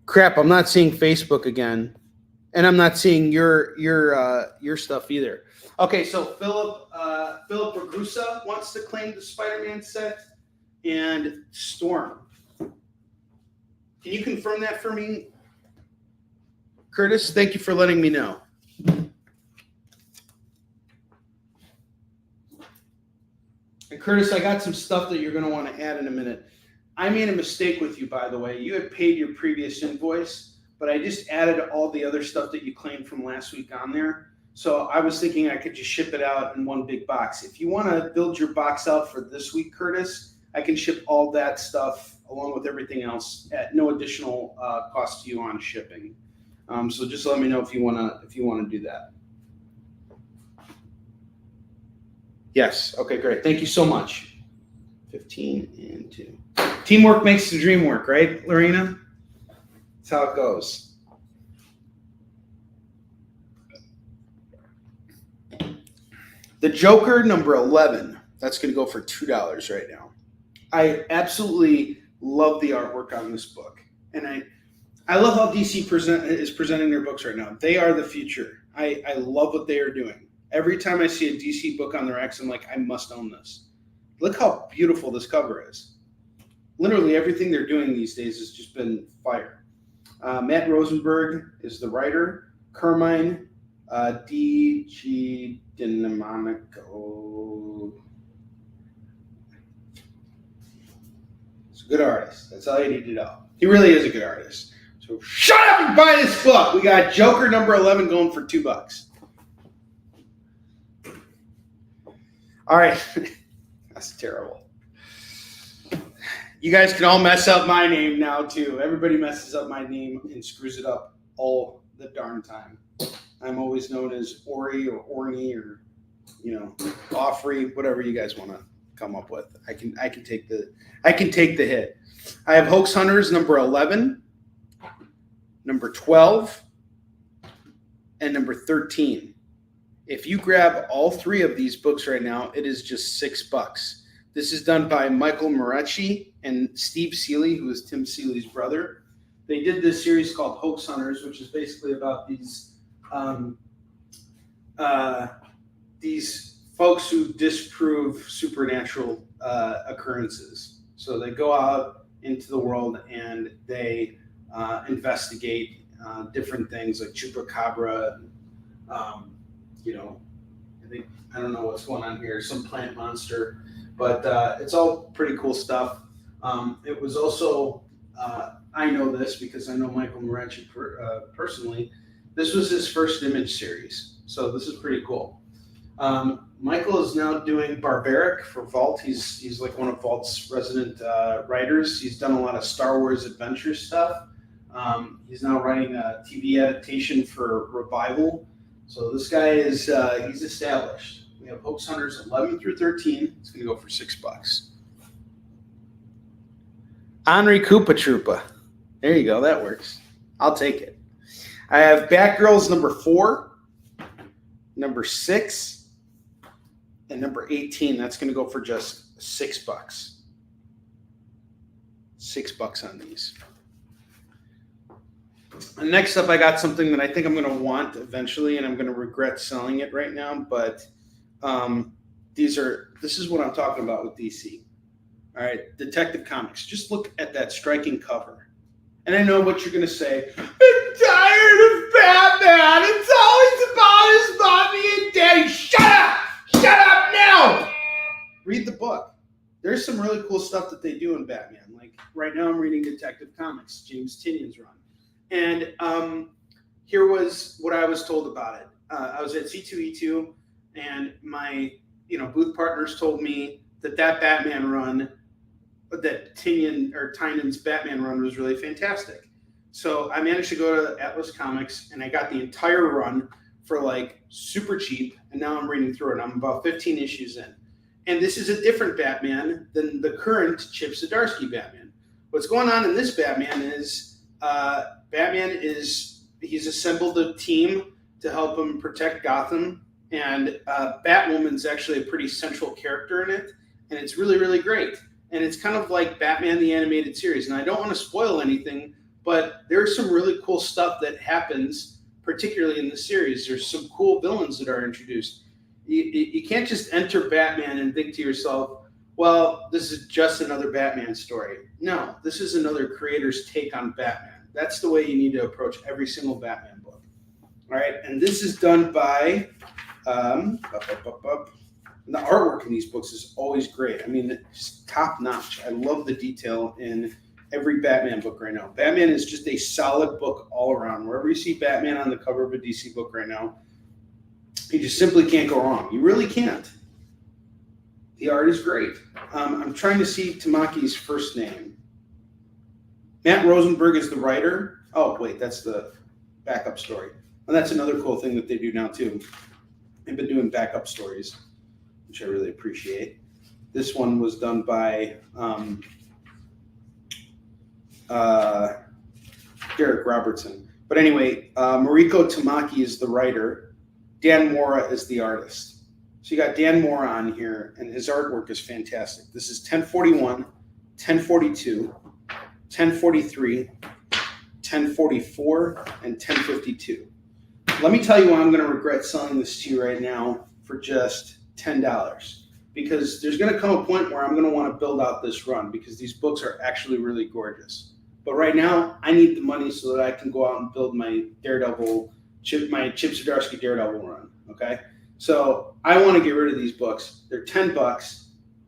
Crap, I'm not seeing Facebook again. And I'm not seeing your stuff either. Okay, so Philip Ragusa wants to claim the Spider-Man set, and Storm. Can you confirm that for me, Curtis? Thank you for letting me know. And Curtis, I got some stuff that you're going to want to add in a minute. I made a mistake with you, by the way. You had paid your previous invoice, but I just added all the other stuff that you claimed from last week on there. So I was thinking I could just ship it out in one big box. If you want to build your box out for this week, Curtis, I can ship all that stuff along with everything else at no additional cost to you on shipping. So just let me know if you wanna do that. Yes. Okay, great. Thank you so much. 15 and 2. Teamwork makes the dream work, right, Lorena? That's how it goes. The Joker, number 11. That's going to go for $2 right now. I absolutely love the artwork on this book. And I love how DC is presenting their books right now. They are the future. I love what they are doing. Every time I see a DC book on the racks, I'm like, I must own this. Look how beautiful this cover is. Literally everything they're doing these days has just been fire. Matt Rosenberg is the writer. Carmine D.G. Dinamonico. He's a good artist. That's all you need to know. He really is a good artist. So shut up and buy this book. We got Joker number 11 going for $2. All right. That's terrible. You guys can all mess up my name now, too. Everybody messes up my name and screws it up all the darn time. I'm always known as Onrie or Onrie or, Offrey, whatever you guys want to come up with. I can take the hit. I have Hoax Hunters number 11, number 12, and number 13. If you grab all three of these books right now, it is just $6. This is done by Michael Morecci and Steve Seeley, who is Tim Seeley's brother. They did this series called Hoax Hunters, which is basically about these folks who disprove supernatural occurrences. So they go out into the world and they investigate different things like chupacabra. I don't know what's going on here, some plant monster, but it's all pretty cool stuff. It was also, I know this because I know Michael Morecci personally. This was his first Image series, so this is pretty cool. Michael is now doing Barbaric for Vault. He's like one of Vault's resident writers. He's done a lot of Star Wars adventure stuff. He's now writing a TV adaptation for Revival. So this guy is he's established. We have Hoax Hunters 11 through 13. It's going to go for $6. Onrie Koopa Troopa. There you go. That works. I'll take it. I have Batgirls number 4, number 6, and number 18. That's going to go for just $6. $6 on these. And next up, I got something that I think I'm going to want eventually, and I'm going to regret selling it right now. But this is what I'm talking about with DC. All right, Detective Comics. Just look at that striking cover. And I know what you're going to say. I'm tired of Batman. It's always about his mommy and daddy. Shut up! Shut up now! Read the book. There's some really cool stuff that they do in Batman. Like right now I'm reading Detective Comics, James Tynion's run. And here was what I was told about it. I was at C2E2, and my booth partners told me that Batman run, that Tynion's Batman run was really fantastic. So I managed to go to Atlas Comics, and I got the entire run for like super cheap. And now I'm reading through it. I'm about 15 issues in. And this is a different Batman than the current Chip Zdarsky Batman. What's going on in this Batman is he's assembled a team to help him protect Gotham, and Batwoman's actually a pretty central character in it, and it's really, really great. And it's kind of like Batman the Animated Series, and I don't want to spoil anything, but there's some really cool stuff that happens, particularly in the series. There's some cool villains that are introduced. You can't just enter Batman and think to yourself, well, this is just another Batman story. No, this is another creator's take on Batman. That's the way you need to approach every single Batman book. All right, and this is done by, the artwork in these books is always great. I mean, it's top notch. I love the detail in every Batman book right now. Batman is just a solid book all around. Wherever you see Batman on the cover of a DC book right now, you just simply can't go wrong. You really can't. The art is great. I'm trying to see Tamaki's first name. Matt Rosenberg is the writer. Oh, wait, that's the backup story. And that's another cool thing that they do now too. They've been doing backup stories, which I really appreciate. This one was done by Derek Robertson. But anyway, Mariko Tamaki is the writer. Dan Mora is the artist. So you got Dan Mora on here, and his artwork is fantastic. This is 1041, 1042, 1043, 1044, and 1052. Let me tell you why I'm going to regret selling this to you right now for just $10. Because there's going to come a point where I'm going to want to build out this run because these books are actually really gorgeous. But right now, I need the money so that I can go out and build my Daredevil, my Chip Zdarsky Daredevil run. Okay, so I want to get rid of these books. They're $10,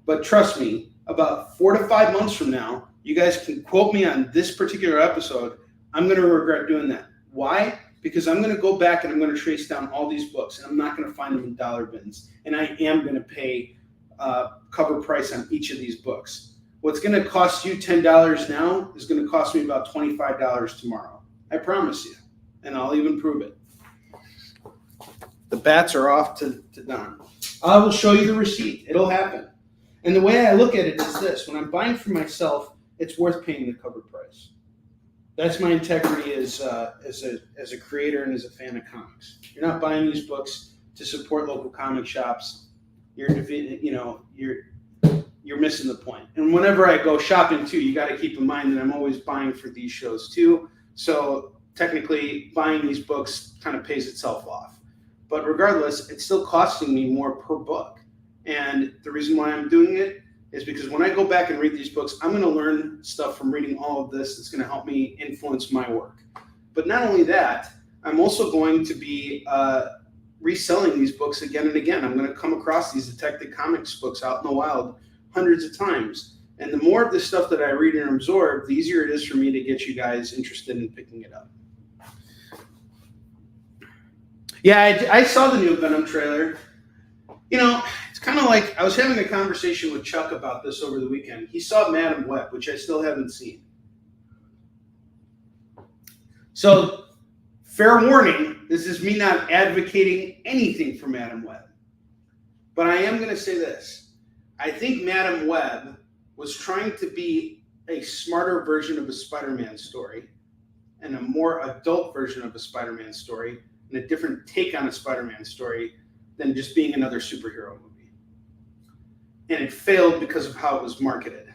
but trust me, about 4 to 5 months from now, you guys can quote me on this particular episode. I'm going to regret doing that. Why? Because I'm going to go back and I'm going to trace down all these books, and I'm not going to find them in dollar bins, and I am going to pay cover price on each of these books. What's going to cost you $10 now is going to cost me about $25 tomorrow. I promise you, and I'll even prove it. The bats are off to Don. I will show you the receipt. It'll happen. And the way I look at it is this: when I'm buying for myself, it's worth paying the cover price. That's my integrity as a creator and as a fan of comics. You're not buying these books to support local comic shops. You're missing the point. And whenever I go shopping too, you got to keep in mind that I'm always buying for these shows too. So technically, buying these books kind of pays itself off. But regardless, it's still costing me more per book. And the reason why I'm doing it is because when I go back and read these books, I'm going to learn stuff from reading all of this that's going to help me influence my work. But not only that, I'm also going to be reselling these books again and again. I'm going to come across these Detective Comics books out in the wild hundreds of times. And the more of this stuff that I read and absorb, the easier it is for me to get you guys interested in picking it up. Yeah, I saw the new Venom trailer. You know, it's kind of like I was having a conversation with Chuck about this over the weekend. He saw Madam Web, which I still haven't seen. So, fair warning, this is me not advocating anything for Madam Web. But I am going to say this. I think Madam Web was trying to be a smarter version of a Spider-Man story and a more adult version of a Spider-Man story and a different take on a Spider-Man story than just being another superhero movie. And it failed because of how it was marketed.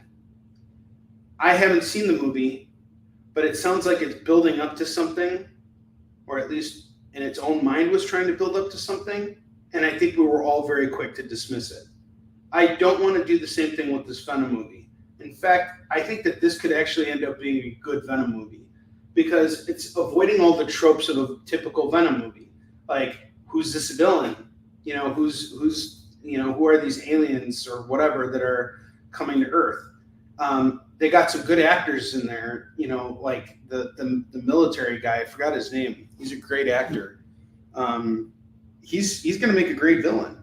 I haven't seen the movie, but it sounds like it's building up to something, or at least in its own mind was trying to build up to something, and I think we were all very quick to dismiss it. I don't want to do the same thing with this Venom movie. In fact, I think that this could actually end up being a good Venom movie because it's avoiding all the tropes of a typical Venom movie. Like, who's this villain? You know, who are these aliens or whatever that are coming to Earth? They got some good actors in there, you know, like the military guy. I forgot his name. He's a great actor. He's going to make a great villain.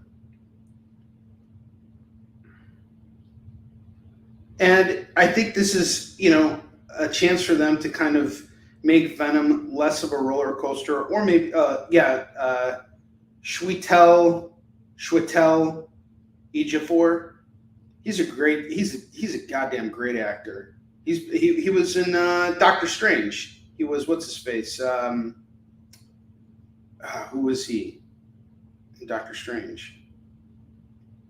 And I think this is, you know, a chance for them to kind of make Venom less of a roller coaster, or maybe, Chiwetel Ejiofor. He's a goddamn great actor. He was in Doctor Strange. He was, what's his face? Who was he in Doctor Strange?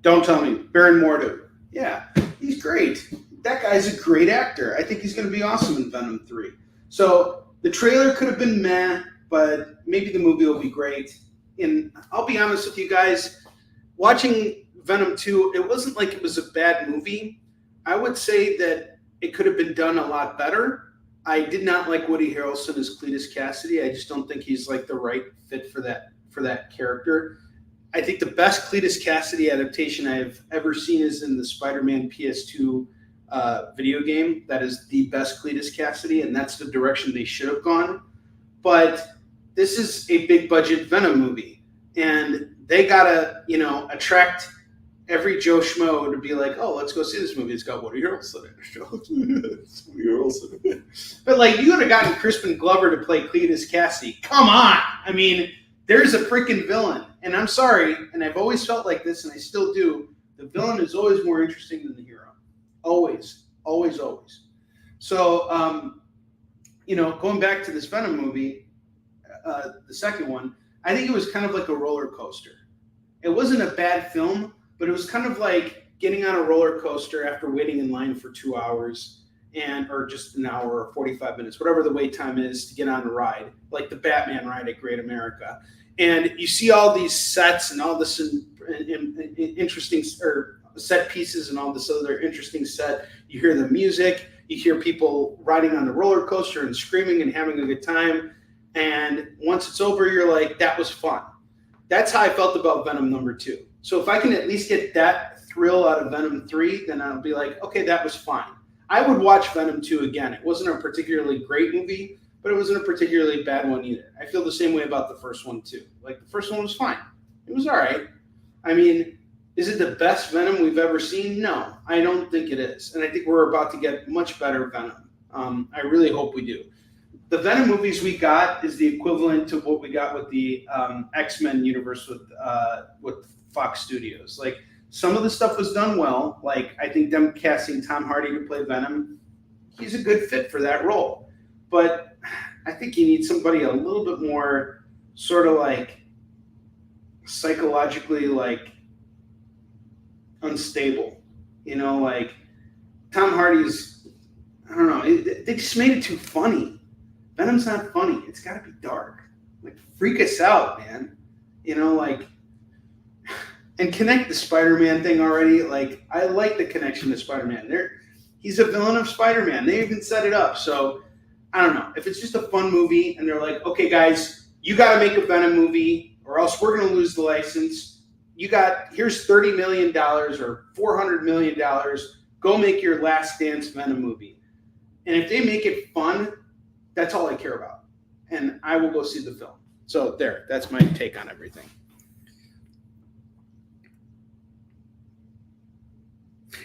Don't tell me. Baron Mordo. Yeah, he's great. That guy's a great actor. I think he's going to be awesome in Venom 3. So the trailer could have been meh, but maybe the movie will be great. And I'll be honest with you guys, watching Venom 2, it wasn't like it was a bad movie. I would say that it could have been done a lot better. I did not like Woody Harrelson as Cletus Cassidy. I just don't think he's like the right fit for that character. I think the best Cletus Cassidy adaptation I've ever seen is in the Spider-Man PS2 video game. That is the best Cletus Cassidy, and that's the direction they should have gone. But this is a big budget Venom movie, and they gotta, you know, attract every Joe Schmo would be like, oh, let's go see this movie. It's got Woody Harrelson in it. But like, you would have gotten Crispin Glover to play Cletus Cassidy. Come on. I mean, there's a freaking villain. And I'm sorry, and I've always felt like this, and I still do. The villain is always more interesting than the hero. Always. Always, always. So, going back to this Venom movie, the second one, I think it was kind of like a roller coaster. It wasn't a bad film, but it was kind of like getting on a roller coaster after waiting in line for 2 hours or just an hour or 45 minutes, whatever the wait time is to get on a ride, like the Batman ride at Great America. And you see all these sets and all this interesting or set pieces and all this other interesting set. You hear the music, you hear people riding on the roller coaster and screaming and having a good time. And once it's over, you're like, that was fun. That's how I felt about Venom number 2. So if I can at least get that thrill out of Venom 3, then I'll be like, okay, that was fine. I would watch Venom 2 again. It wasn't a particularly great movie, but it wasn't a particularly bad one either. I feel the same way about the first one too. Like, the first one was fine. It was all right. I mean, is it the best Venom we've ever seen? No, I don't think it is. And I think we're about to get much better Venom. I really hope we do. The Venom movies we got is the equivalent to what we got with the X-Men universe with Fox Studios. Like, some of the stuff was done well. Like, I think them casting Tom Hardy to play Venom, he's a good fit for that role. But I think you need somebody a little bit more sort of like psychologically like unstable. Like Tom Hardy's, I don't know, they just made it too funny. Venom's not funny. It's got to be dark. Like, freak us out, man. And connect the Spider-Man thing already. Like, I like the connection to Spider-Man. He's a villain of Spider-Man. They even set it up. So, I don't know. If it's just a fun movie and they're like, okay, guys, you got to make a Venom movie or else we're going to lose the license. Here's $30 million or $400 million. Go make your Last Dance Venom movie. And if they make it fun, that's all I care about. And I will go see the film. So that's my take on everything.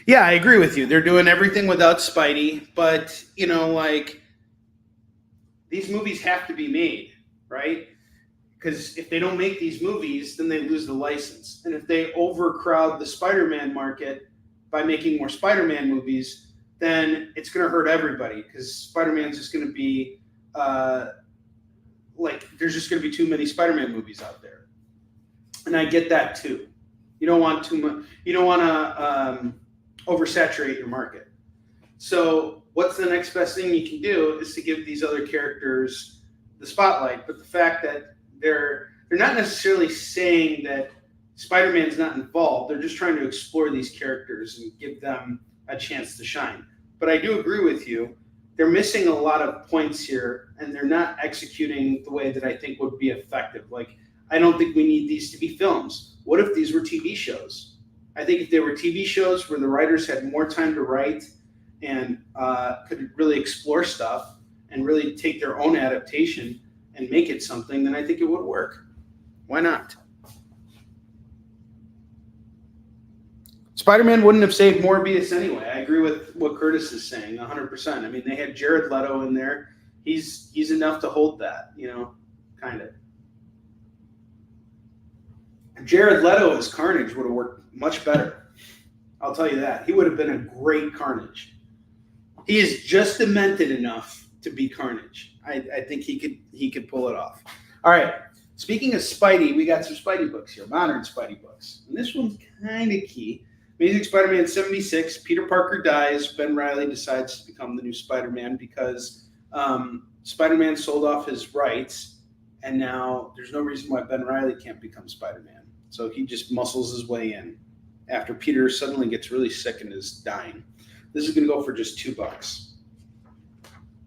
Yeah, I agree with you. They're doing everything without Spidey, but these movies have to be made, right? Because if they don't make these movies, then they lose the license. And if they overcrowd the Spider-Man market by making more Spider-Man movies, then it's going to hurt everybody because Spider-Man's just going to be there's just going to be too many Spider-Man movies out there. And I get that too. You don't want too much. You don't want to oversaturate your market. So what's the next best thing you can do is to give these other characters the spotlight. But the fact that they're not necessarily saying that Spider-Man's not involved. They're just trying to explore these characters and give them a chance to shine. But I do agree with you. They're missing a lot of points here, and they're not executing the way that I think would be effective. Like, I don't think we need these to be films. What if these were TV shows? I think if they were TV shows where the writers had more time to write and could really explore stuff and really take their own adaptation and make it something, then I think it would work. Why not? Spider-Man wouldn't have saved Morbius anyway. I agree with what Curtis is saying 100%. I mean, they had Jared Leto in there. He's enough to hold that, kind of. Jared Leto as Carnage would have worked much better. I'll tell you that. He would have been a great Carnage. He is just demented enough to be Carnage. I think he could pull it off. All right. Speaking of Spidey, we got some Spidey books here, modern Spidey books. And this one's kind of key. Amazing Spider-Man 76, Peter Parker dies. Ben Reilly decides to become the new Spider-Man because Spider-Man sold off his rights, and now there's no reason why Ben Reilly can't become Spider-Man. So he just muscles his way in after Peter suddenly gets really sick and is dying. This is going to go for just $2.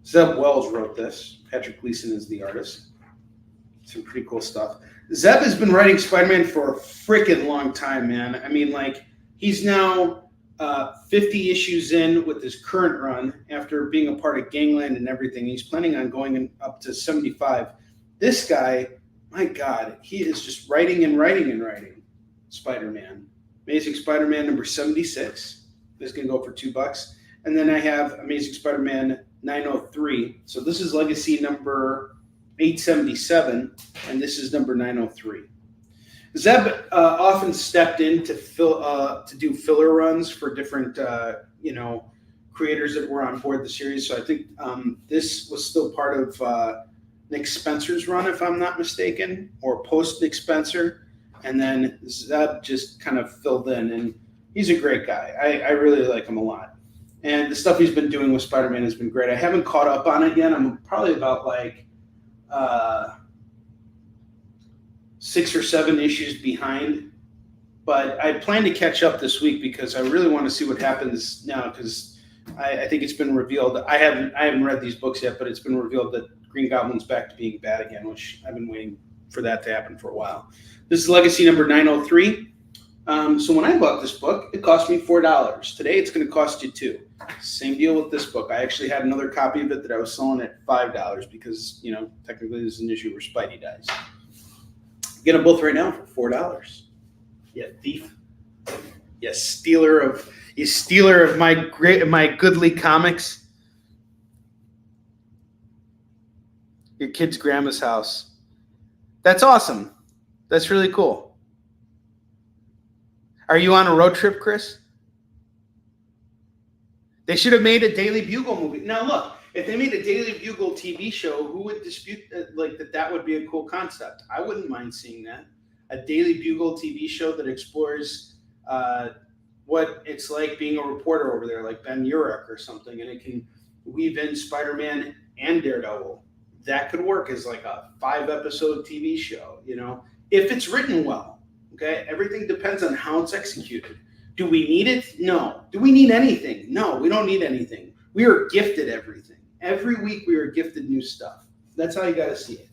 Zeb Wells wrote this. Patrick Gleason is the artist. Some pretty cool stuff. Zeb has been writing Spider-Man for a freaking long time, man. I mean, he's now 50 issues in with his current run after being a part of Gangland and everything. He's planning on going up to 75. This guy, my God, he is just writing and writing and writing Spider-Man. Amazing Spider-Man number 76. This is going to go for $2. And then I have Amazing Spider-Man 903. So this is legacy number 877, and this is number 903. Zeb often stepped in to do filler runs for different creators that were on board the series. So I think this was still part of Nick Spencer's run, if I'm not mistaken, or post Nick Spencer. And then Zeb just kind of filled in, and he's a great guy. I really like him a lot. And the stuff he's been doing with Spider-Man has been great. I haven't caught up on it yet. I'm probably about 6 or 7 issues behind. But I plan to catch up this week because I really want to see what happens now, because I think it's been revealed. I haven't read these books yet, but it's been revealed that Green Goblin's back to being bad again, which I've been waiting for that to happen for a while. This is legacy number 903. So when I bought this book, it cost me $4. Today, it's going to cost you $2. Same deal with this book. I actually had another copy of it that I was selling at $5 because, technically this is an issue where Spidey dies. Get them both right now for $4. Yeah, thief. Yeah, stealer of my goodly comics. Your kid's grandma's house. That's awesome. That's really cool. Are you on a road trip, Chris? They should have made a Daily Bugle movie. Now, look, if they made a Daily Bugle TV show, who would dispute that would be a cool concept? I wouldn't mind seeing that. A Daily Bugle TV show that explores what it's like being a reporter over there, like Ben Urich or something, and it can weave in Spider-Man and Daredevil. That could work as like a 5-episode TV show, if it's written well. Okay, everything depends on how it's executed. Do we need it? No. Do we need anything? No, we don't need anything. We are gifted everything. Every week we are gifted new stuff. That's how you got to see it.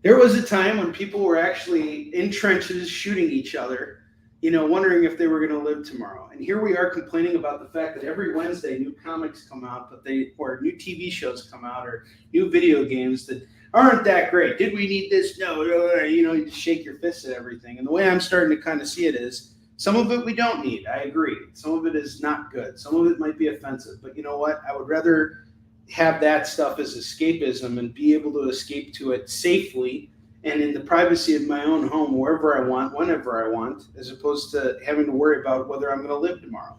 There was a time when people were actually in trenches shooting each other, wondering if they were going to live tomorrow. And here we are complaining about the fact that every Wednesday new comics come out, or new TV shows come out, or new video games that aren't that great. Did we need this? No. You just shake your fist at everything. And the way I'm starting to kind of see it is, some of it we don't need. I agree. Some of it is not good. Some of it might be offensive. But you know what? I would rather have that stuff as escapism and be able to escape to it safely and in the privacy of my own home, wherever I want, whenever I want, as opposed to having to worry about whether I'm going to live tomorrow.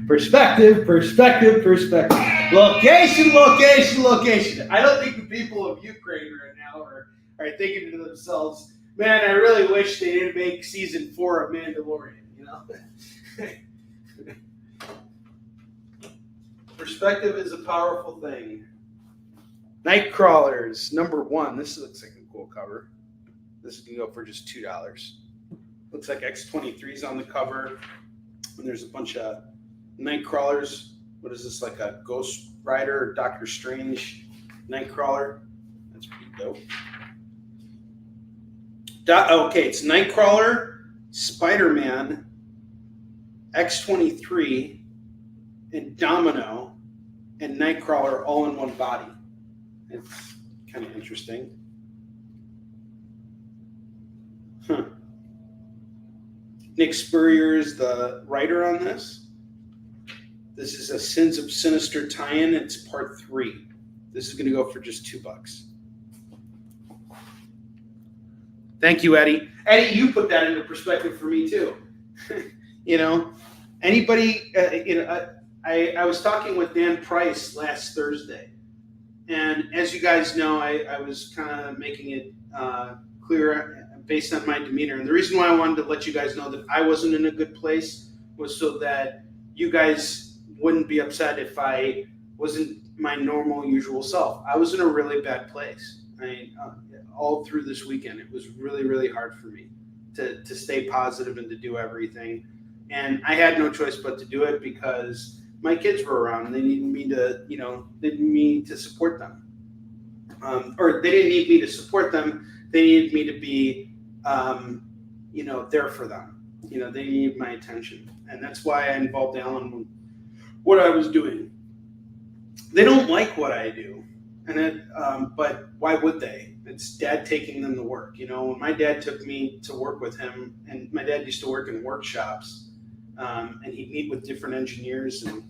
Perspective. Location. I don't think the people of Ukraine right now are thinking to themselves, man, I really wish they didn't make season 4 of Mandalorian, Perspective is a powerful thing. Nightcrawlers, number 1. This looks like a cool cover. This can go for just $2. Looks like X-23's on the cover. And there's a bunch of Nightcrawlers. What is this, like a Ghost Rider or Doctor Strange Nightcrawler? That's pretty dope. Okay, it's Nightcrawler, Spider-Man, X-23, and Domino, and Nightcrawler all in one body. It's kind of interesting. Nick Spurrier is the writer on this. This is a Sins of Sinister tie-in. It's part 3. This is going to go for just $2. Thank you, Eddie. Eddie, you put that into perspective for me too. Anybody, I was talking with Dan Price last Thursday. And as you guys know, I was kind of making it clear based on my demeanor. And the reason why I wanted to let you guys know that I wasn't in a good place was so that you guys wouldn't be upset if I wasn't my normal, usual self. I was in a really bad place. All through this weekend, it was really, really hard for me to stay positive and to do everything. And I had no choice but to do it because my kids were around and they needed me to support them. Or they didn't need me to support them. They needed me to be, there for them. They needed my attention. And that's why I involved Alan in what I was doing. They don't like what I do. But why would they? It's dad taking them to work. When my dad took me to work with him, and my dad used to work in workshops, and he'd meet with different engineers, and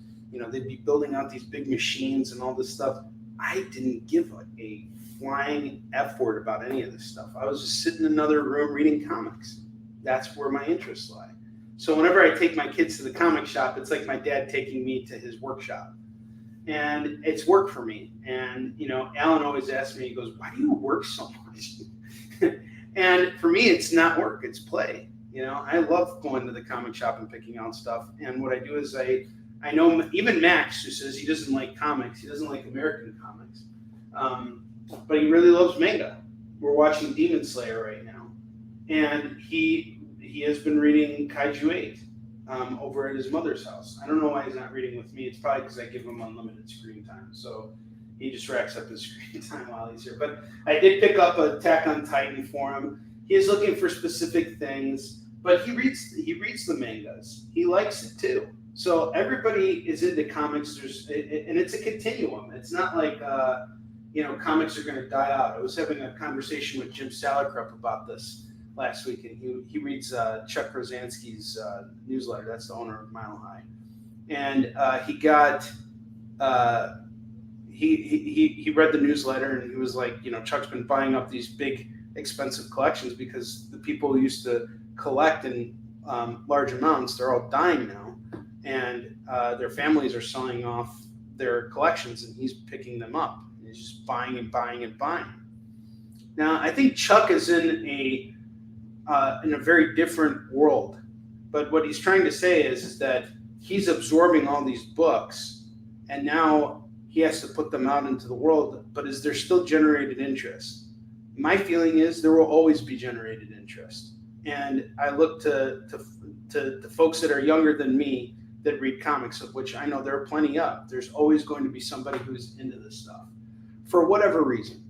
they'd be building out these big machines and all this stuff. I didn't give a flying F word about any of this stuff. I was just sitting in another room reading comics. That's where my interests lie. So whenever I take my kids to the comic shop, it's like my dad taking me to his workshop. And it's work for me. And, Alan always asks me, he goes, why do you work so much? And for me, it's not work, it's play. I love going to the comic shop and picking out stuff. And what I do is I know even Max, who says he doesn't like comics, he doesn't like American comics, but he really loves manga. We're watching Demon Slayer right now. And he has been reading Kaiju 8. Over at his mother's house. I don't know why he's not reading with me. It's probably because I give him unlimited screen time. So he just racks up his screen time while he's here. But I did pick up Attack on Titan for him. He is looking for specific things, but he reads the mangas. He likes it too. So everybody is into comics. And it's a continuum. It's not like comics are going to die out. I was having a conversation with Jim Salicrup about this last week, and he reads Chuck Rosansky's newsletter. That's the owner of Mile High, and he got he read the newsletter, and he was like, Chuck's been buying up these big expensive collections because the people who used to collect in large amounts, they're all dying now, and their families are selling off their collections, and he's picking them up. He's just buying and buying and buying. Now, I think Chuck is in a very different world. But what he's trying to say is that he's absorbing all these books, and now he has to put them out into the world, but is there still generated interest? My feeling is there will always be generated interest. And I look to folks that are younger than me that read comics, of which I know there are plenty of. There's always going to be somebody who's into this stuff for whatever reason.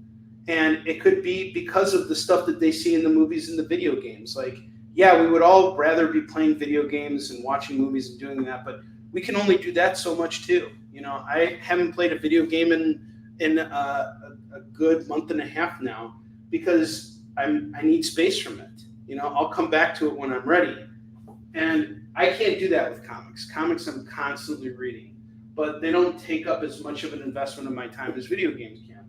And it could be because of the stuff that they see in the movies and the video games. Like, yeah, we would all rather be playing video games and watching movies and doing that, but we can only do that so much too. I haven't played a video game in a good month and a half now because I need space from it. I'll come back to it when I'm ready. And I can't do that with comics. Comics I'm constantly reading, but they don't take up as much of an investment of my time as video games can.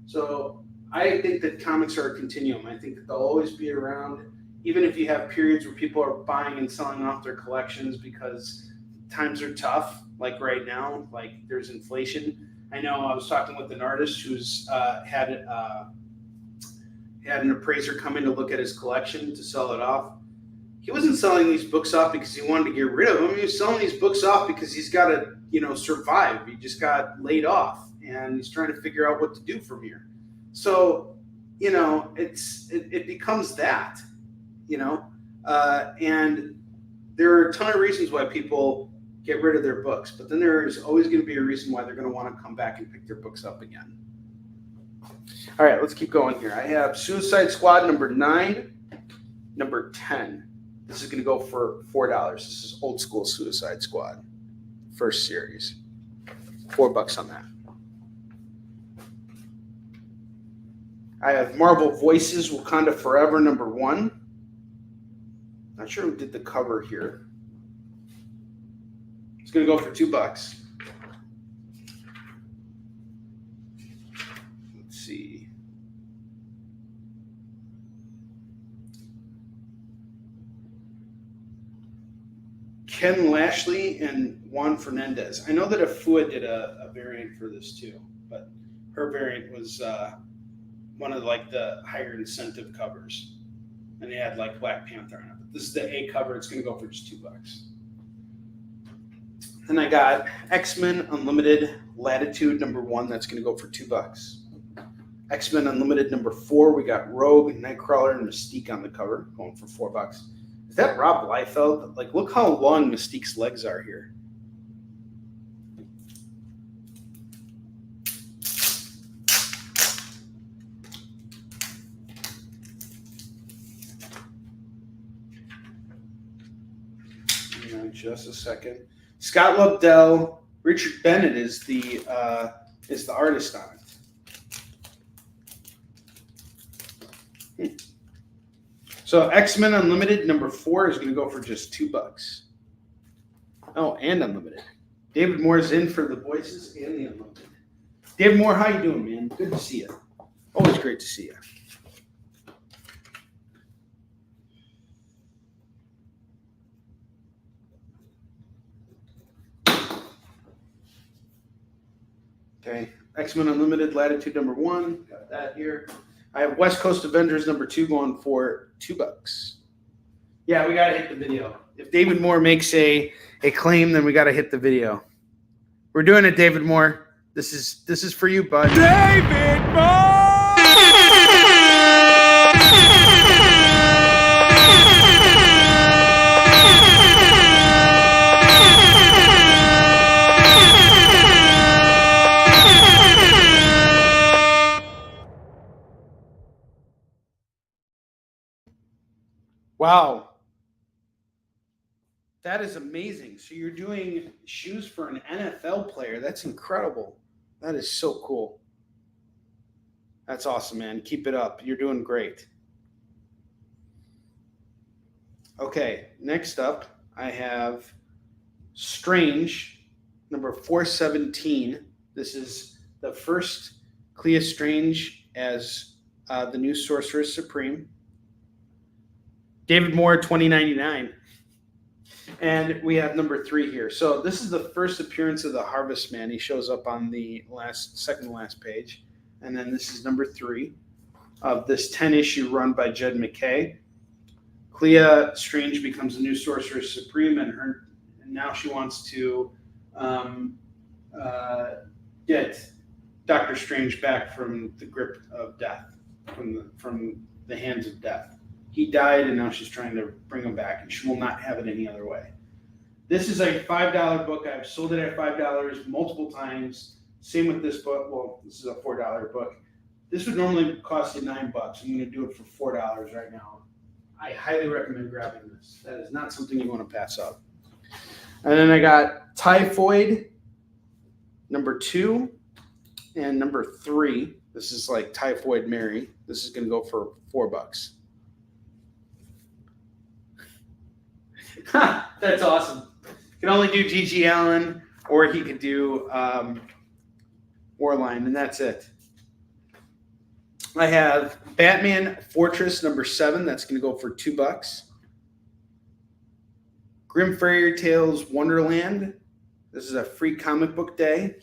So I think that comics are a continuum. I think that they'll always be around, even if you have periods where people are buying and selling off their collections because times are tough, like right now, like there's inflation. I know I was talking with an artist who's had an appraiser come in to look at his collection to sell it off. He wasn't selling these books off because he wanted to get rid of them. He was selling these books off because he's got to, survive. He just got laid off, and he's trying to figure out what to do from here. So, it becomes that, and there are a ton of reasons why people get rid of their books, but then there is always going to be a reason why they're going to want to come back and pick their books up again. All right, let's keep going here. I have Suicide Squad number 9, number 10. This is going to go for $4. This is old school Suicide Squad, first series. $4 on that. I have Marvel Voices, Wakanda Forever, number 1. Not sure who did the cover here. It's going to go for $2. Let's see. Ken Lashley and Juan Fernandez. I know that Afua did a variant for this too, but her variant was one of the higher incentive covers, and they had Black Panther on it. But this is the A cover. It's going to go for just $2. Then I got X-Men Unlimited Latitude number 1. That's going to go for $2. X-Men Unlimited number 4. We got Rogue, Nightcrawler, and Mystique on the cover, going for $4. Is that Rob Liefeld? Look how long Mystique's legs are here. Hang on just a second. Scott Lobdell, Richard Bennett is the artist on it. So X-Men Unlimited number 4 is going to go for just $2. Oh, and Unlimited. David Moore's in for the voices and the Unlimited. David Moore, how you doing, man? Good to see you. Always great to see you. Okay, X-Men Unlimited, Latitude number 1. Got that here. I have West Coast Avengers number 2 going for $2. Yeah, we got to hit the video. If David Moore makes a claim, then we got to hit the video. We're doing it, David Moore. This is for you, bud. David Moore! Wow. That is amazing. So you're doing shoes for an NFL player. That's incredible. That is so cool. That's awesome, man. Keep it up. You're doing great. Okay, next up, I have Strange, number 417. This is the first Clea Strange as the new Sorceress Supreme. David Moore, $20.99. And we have number 3 here. So this is the first appearance of the Harvest Man. He shows up on the second to last page. And then this is number 3 of this 10-issue run by Jed McKay. Clea Strange becomes the new Sorceress Supreme, and now she wants to get Doctor Strange back from the grip of death, from the hands of death. He died, and now she's trying to bring him back, and she will not have it any other way. This is a $5 book. I've sold it at $5 multiple times. Same with this book. Well, this is a $4 book. This would normally cost you $9. I'm going to do it for $4 right now. I highly recommend grabbing this. That is not something you want to pass up. And then I got Typhoid, number 2, and number 3. This is like Typhoid Mary. This is going to go for $4. That's awesome. Can only do G.G. Allen, or he could do Warline, and that's it. I have Batman Fortress number 7. That's going to go for $2. Grim Fairy Tales Wonderland. This is a free comic book day.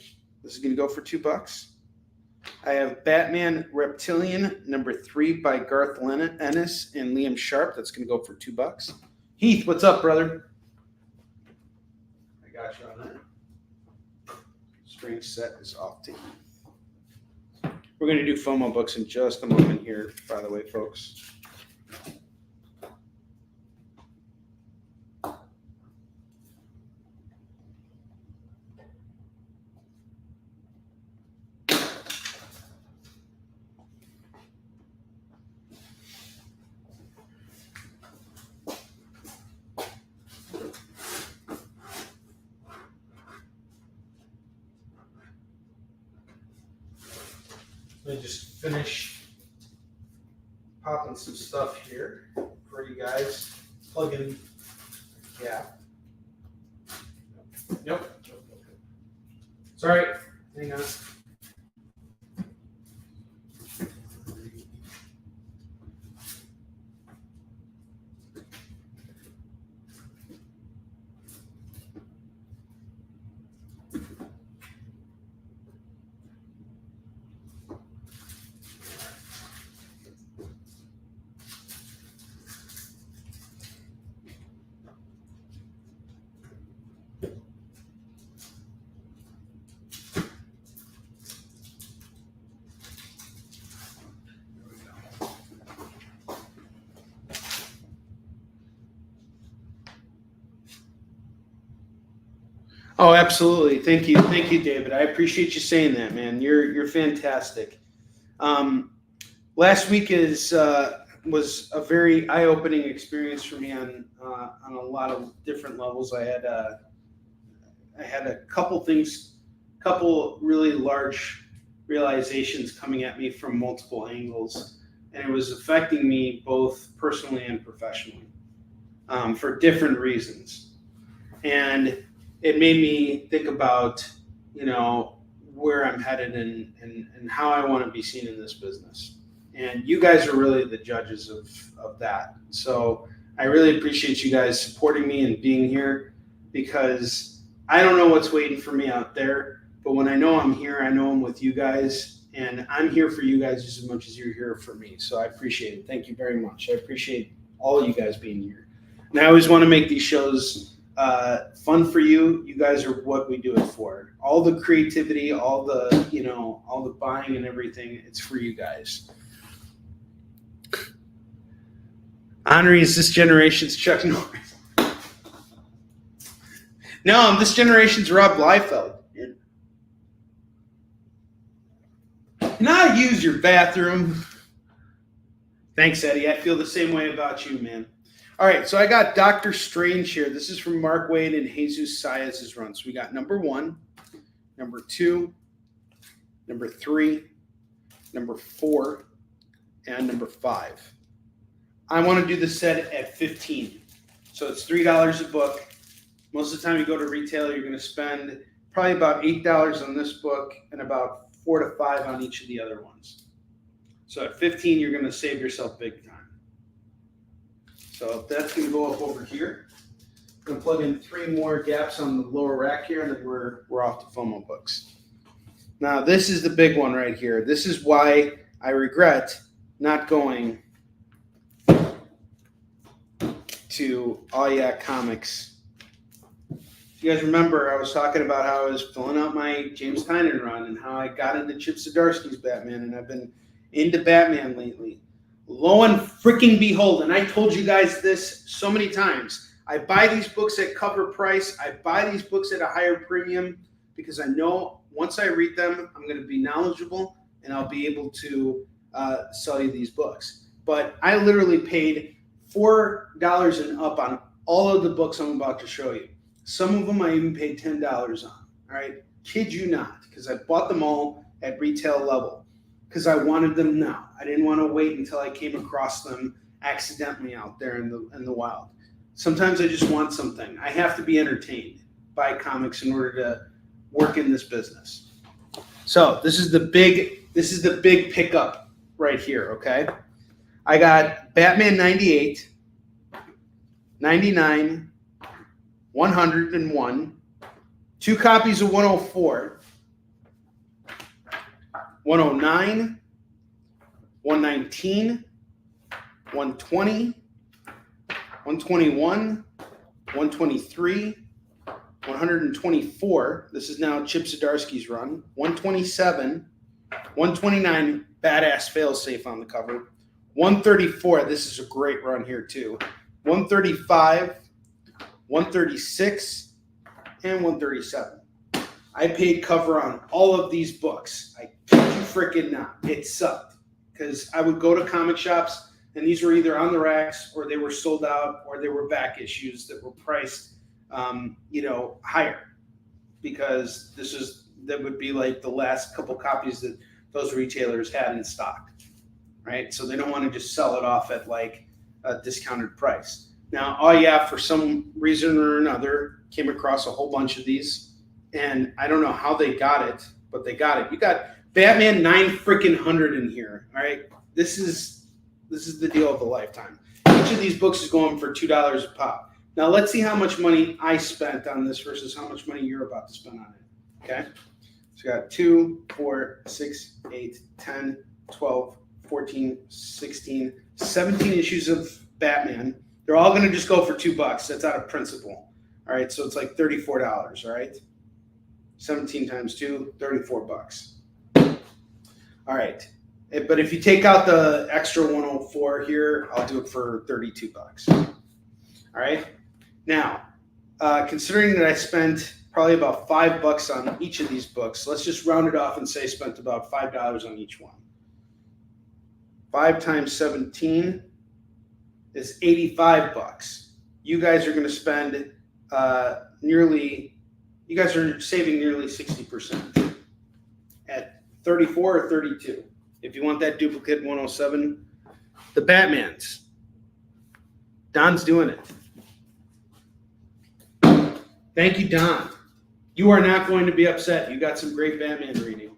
This is going to go for $2. I have Batman Reptilian number 3 by Garth Ennis and Liam Sharp. That's going to go for $2. Heath, what's up, brother? I got you on that. String set is off to Heath. We're going to do FOMO books in just a moment here, by the way, folks. Let me just finish popping some stuff here for you guys. Plug in. Yeah. Nope. Sorry. Hang on. Oh, absolutely. Thank you, David. I appreciate you saying that, man. You're fantastic. Last week was a very eye-opening experience for me on a lot of different levels. I had a couple really large realizations coming at me from multiple angles, and it was affecting me both personally and professionally for different reasons. And it made me think about, where I'm headed and how I want to be seen in this business. And you guys are really the judges of that. So I really appreciate you guys supporting me and being here, because I don't know what's waiting for me out there. But when I know I'm here, I know I'm with you guys, and I'm here for you guys just as much as you're here for me. So I appreciate it. Thank you very much. I appreciate all of you guys being here. And I always want to make these shows fun for you. You guys are what we do it for. All the creativity, all the buying and everything, it's for you guys. Onrie is this generation's Chuck Norris. No, I'm this generation's Rob Liefeld. Can I use your bathroom? Thanks, Eddie. I feel the same way about you, man. All right, so I got Dr. Strange here. This is from Mark Wade and Jesus Saez's run. So we got number 1, number 2, number 3, number 4, and number 5. I want to do the set at 15. So it's $3 a book. Most of the time you go to retail, you're going to spend probably about $8 on this book and about $4 to $5 on each of the other ones. So at 15, you're going to save yourself big time. So that's going to go up over here. I'm going to plug in 3 more gaps on the lower rack here, and then we're off to FOMO books. Now, this is the big one right here. This is why I regret not going to All Yeah Comics. If you guys remember, I was talking about how I was filling out my James Tynion run and how I got into Chip Zdarsky's Batman, and I've been into Batman lately. Lo and freaking behold, and I told you guys this so many times, I buy these books at cover price. I buy these books at a higher premium because I know once I read them, I'm going to be knowledgeable and I'll be able to sell you these books. But I literally paid $4 and up on all of the books I'm about to show you. Some of them I even paid $10 on. All right, kid you not, because I bought them all at retail level because I wanted them now. I didn't want to wait until I came across them accidentally out there in the wild. Sometimes I just want something. I have to be entertained by comics in order to work in this business. So this is the big pickup right here. Okay, I got Batman 98, 99, 101, 2 copies of 104, 109, 119, 120, 121, 123, 124. This is now Chip Zdarsky's run. 127, 129, badass failsafe on the cover. 134, this is a great run here too. 135, 136, and 137. I paid cover on all of these books. I kid you freaking not. It sucked because I would go to comic shops and these were either on the racks or they were sold out or they were back issues that were priced, higher because that would be like the last couple copies that those retailers had in stock, right? So they don't want to just sell it off at like a discounted price. Now, oh yeah, for some reason or another, came across a whole bunch of these. And I don't know how they got it, but they got it. You got Batman 900 in here. All right. This is the deal of a lifetime. Each of these books is going for $2 a pop. Now let's see how much money I spent on this versus how much money you're about to spend on it. Okay. So we got 2, 4, 6, 8, 10, 12, 14, 16, 17 issues of Batman. They're all going to just go for $2. That's out of principle. All right. So it's like $34. All right. 17 times 2, $34. All right. But if you take out the extra 104 here, I'll do it for $32. All right. Now, considering that I spent probably about $5 on each of these books, let's just round it off and say I spent about $5 on each one. 5 times 17 is $85. You guys are going to spend you guys are saving nearly 60% at 34 or 32. If you want that duplicate 107, The Batmans. Don's doing it. Thank you, Don. You are not going to be upset. You got some great Batman reading.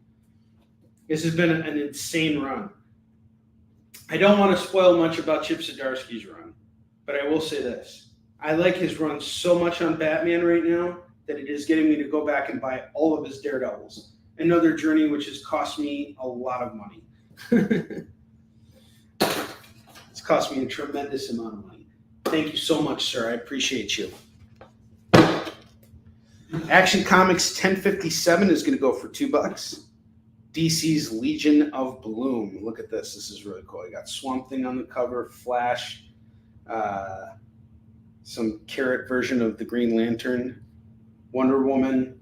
This has been an insane run. I don't want to spoil much about Chip Zdarsky's run, but I will say this. I like his run so much on Batman right now that it is getting me to go back and buy all of his Daredevils. Another journey which has cost me a lot of money. It's cost me a tremendous amount of money. Thank you so much, sir. I appreciate you. Action Comics 1057 is going to go for $2. DC's Legion of Bloom. Look at this. This is really cool. I got Swamp Thing on the cover, Flash, some carrot version of the Green Lantern, Wonder Woman,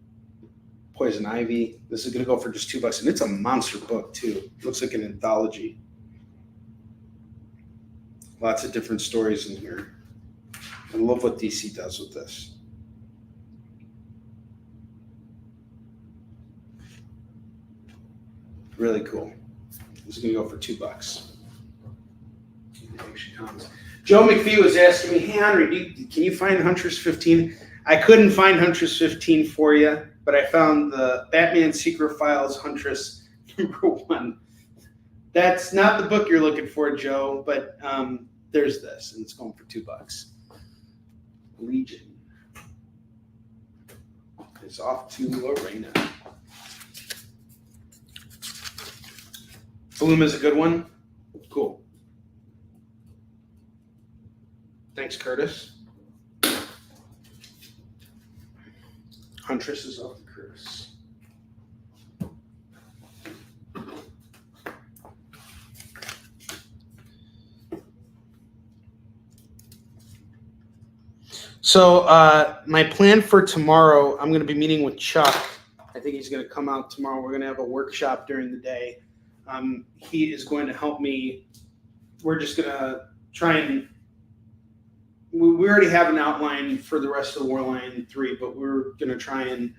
Poison Ivy. This is going to go for just $2, and it's a monster book too. Looks like an anthology. Lots of different stories in here. I love what DC does with this. Really cool. This is going to go for $2. Joe McPhee was asking me, hey, Onrie, can you find Huntress 15? I couldn't find Huntress 15 for you, but I found the Batman Secret Files Huntress #1. That's not the book you're looking for, Joe, but there's this, and it's going for $2. Legion. It's off to Lorena. Bloom is a good one. Cool. Thanks, Curtis. Huntress is off to Curtis. So my plan for tomorrow, I'm going to be meeting with Chuck. I think he's going to come out tomorrow. We're going to have a workshop during the day. He is going to help me. We're just going to try and we already have an outline for the rest of the Warline 3, but we're going to try and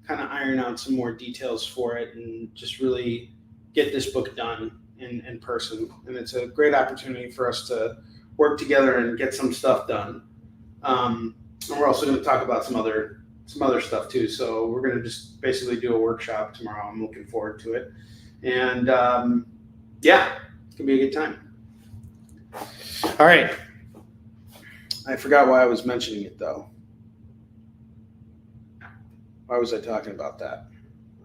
kind of iron out some more details for it and just really get this book done in person. And it's a great opportunity for us to work together and get some stuff done. And we're also going to talk about some other stuff too. So we're going to just basically do a workshop tomorrow. I'm looking forward to it. And yeah, it's going to be a good time. All right. I forgot why I was mentioning it, though. Why was I talking about that?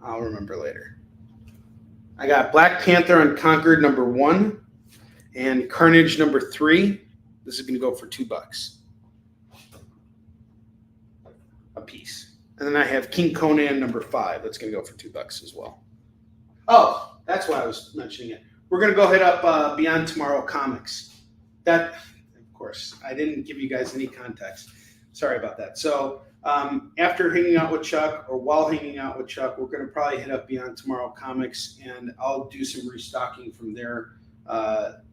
I'll remember later. I got Black Panther Unconquered #1 and Carnage #3. This is going to go for $2 a piece. And then I have King Conan #5. That's going to go for $2 as well. Oh, that's why I was mentioning it. We're going to go hit up Beyond Tomorrow Comics. That... Of course, I didn't give you guys any context. Sorry about that. So after hanging out with Chuck, or while hanging out with Chuck, we're going to probably hit up Beyond Tomorrow Comics, and I'll do some restocking from there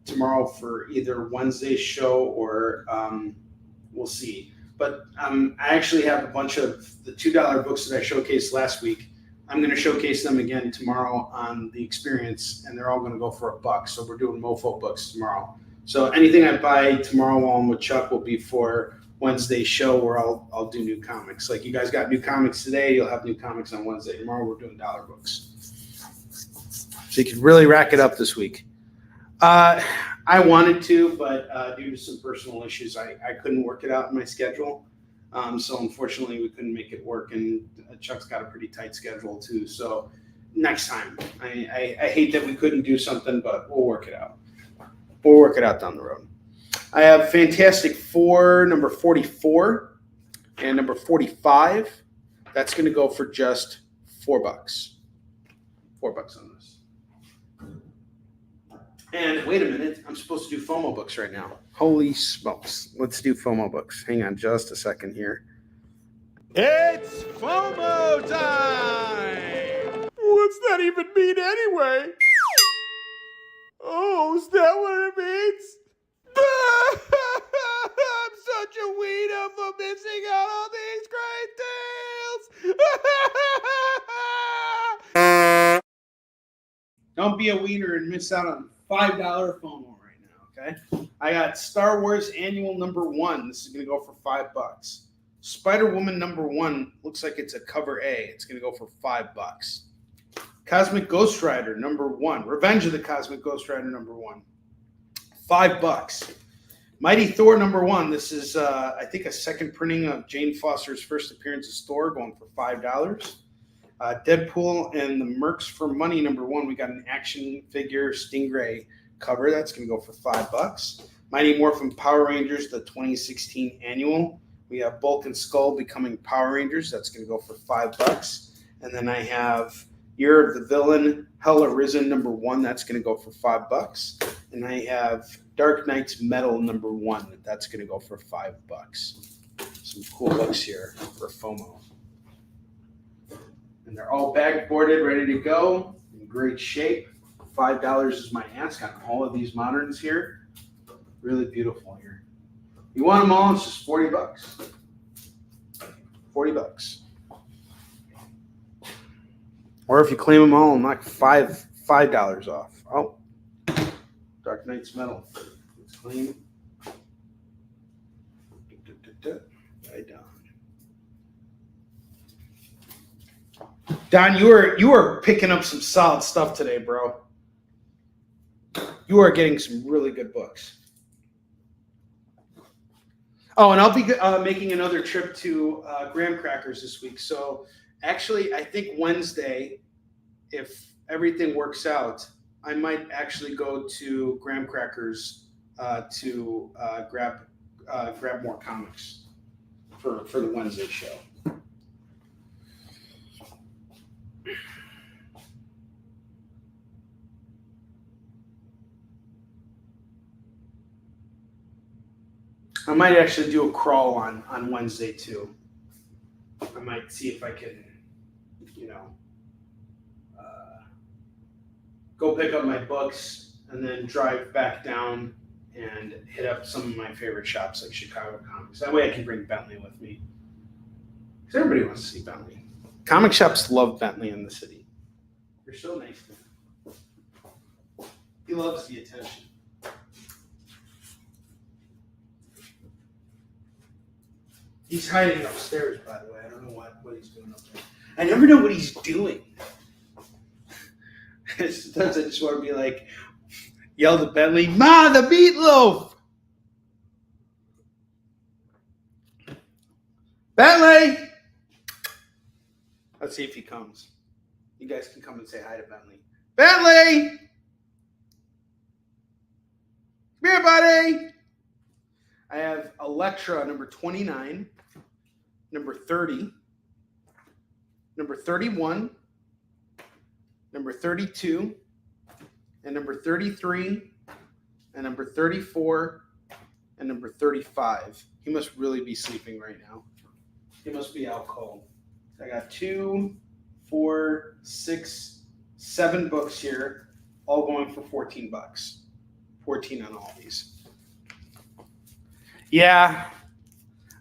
tomorrow for either Wednesday's show or we'll see. But I actually have a bunch of the $2 books that I showcased last week. I'm going to showcase them again tomorrow on the Experience, and they're all going to go for $1. So we're doing Mofo books tomorrow. So anything I buy tomorrow while I'm with Chuck will be for Wednesday's show, where I'll do new comics. Like you guys got new comics today, you'll have new comics on Wednesday. Tomorrow we're doing dollar books. So you can really rack it up this week. I wanted to, but due to some personal issues, I couldn't work it out in my schedule. So unfortunately we couldn't make it work, and Chuck's got a pretty tight schedule too. So next time, I hate that we couldn't do something, but we'll work it out. We'll work it out down the road. I have Fantastic Four #44 and #45. That's going to go for just $4. $4 on this. And wait a minute, I'm supposed to do FOMO books right now. Holy smokes. Let's do FOMO books. Hang on just a second here. It's FOMO time! What's that even mean anyway? Oh, is that what it means? I'm such a wiener for missing out on these great deals! Don't be a wiener and miss out on $5 FOMO right now, Okay. I got Star Wars Annual #1. This is going to go for $5. Spider-Woman #1 looks like it's a cover A. It's going to go for $5. Cosmic Ghost Rider #1. Revenge of the Cosmic Ghost Rider #1. $5. Mighty Thor #1. This is, I think, a second printing of Jane Foster's first appearance in store, going for $5. Deadpool and the Mercs for Money #1. We got an action figure Stingray cover. That's going to go for $5. Mighty Morphin Power Rangers, the 2016 annual. We have Bulk and Skull becoming Power Rangers. That's going to go for $5. And then I have Year of the Villain, Hell Arisen #1. That's going to go for $5. And I have Dark Knight's Metal #1. That's going to go for $5. Some cool books here for FOMO. And they're all bag boarded, ready to go, in great shape. $5 is my ask on all of these moderns here. Really beautiful here. You want them all, it's just $40. $40. Or if you claim them all, knock $5 off. Oh, Dark Knight's Metal. Let's claim. Right down. Don, you are picking up some solid stuff today, bro. You are getting some really good books. Oh, and I'll be making another trip to Graham Crackers this week. So actually, I think Wednesday, if everything works out, I might actually go to Graham Crackers to grab more comics for the Wednesday show. I might actually do a crawl on Wednesday too. I might see if I can, go pick up my books and then drive back down and hit up some of my favorite shops like Chicago Comics. That way I can bring Bentley with me. Because everybody wants to see Bentley. Comic shops love Bentley in the city. They're so nice to him. He loves the attention. He's hiding upstairs, by the way. I don't know what he's doing up there. I never know what he's doing. Sometimes I just want to be like, yell to Bentley, "Ma, the meatloaf!" Bentley! Let's see if he comes. You guys can come and say hi to Bentley. Bentley! Come here, buddy! I have Electra #29, #30, #31, #32, and #33, and #34, and #35. He must really be sleeping right now. He must be out cold. I got 2, 4, 6, 7 books here, all going for $14. 14 on all these. Yeah,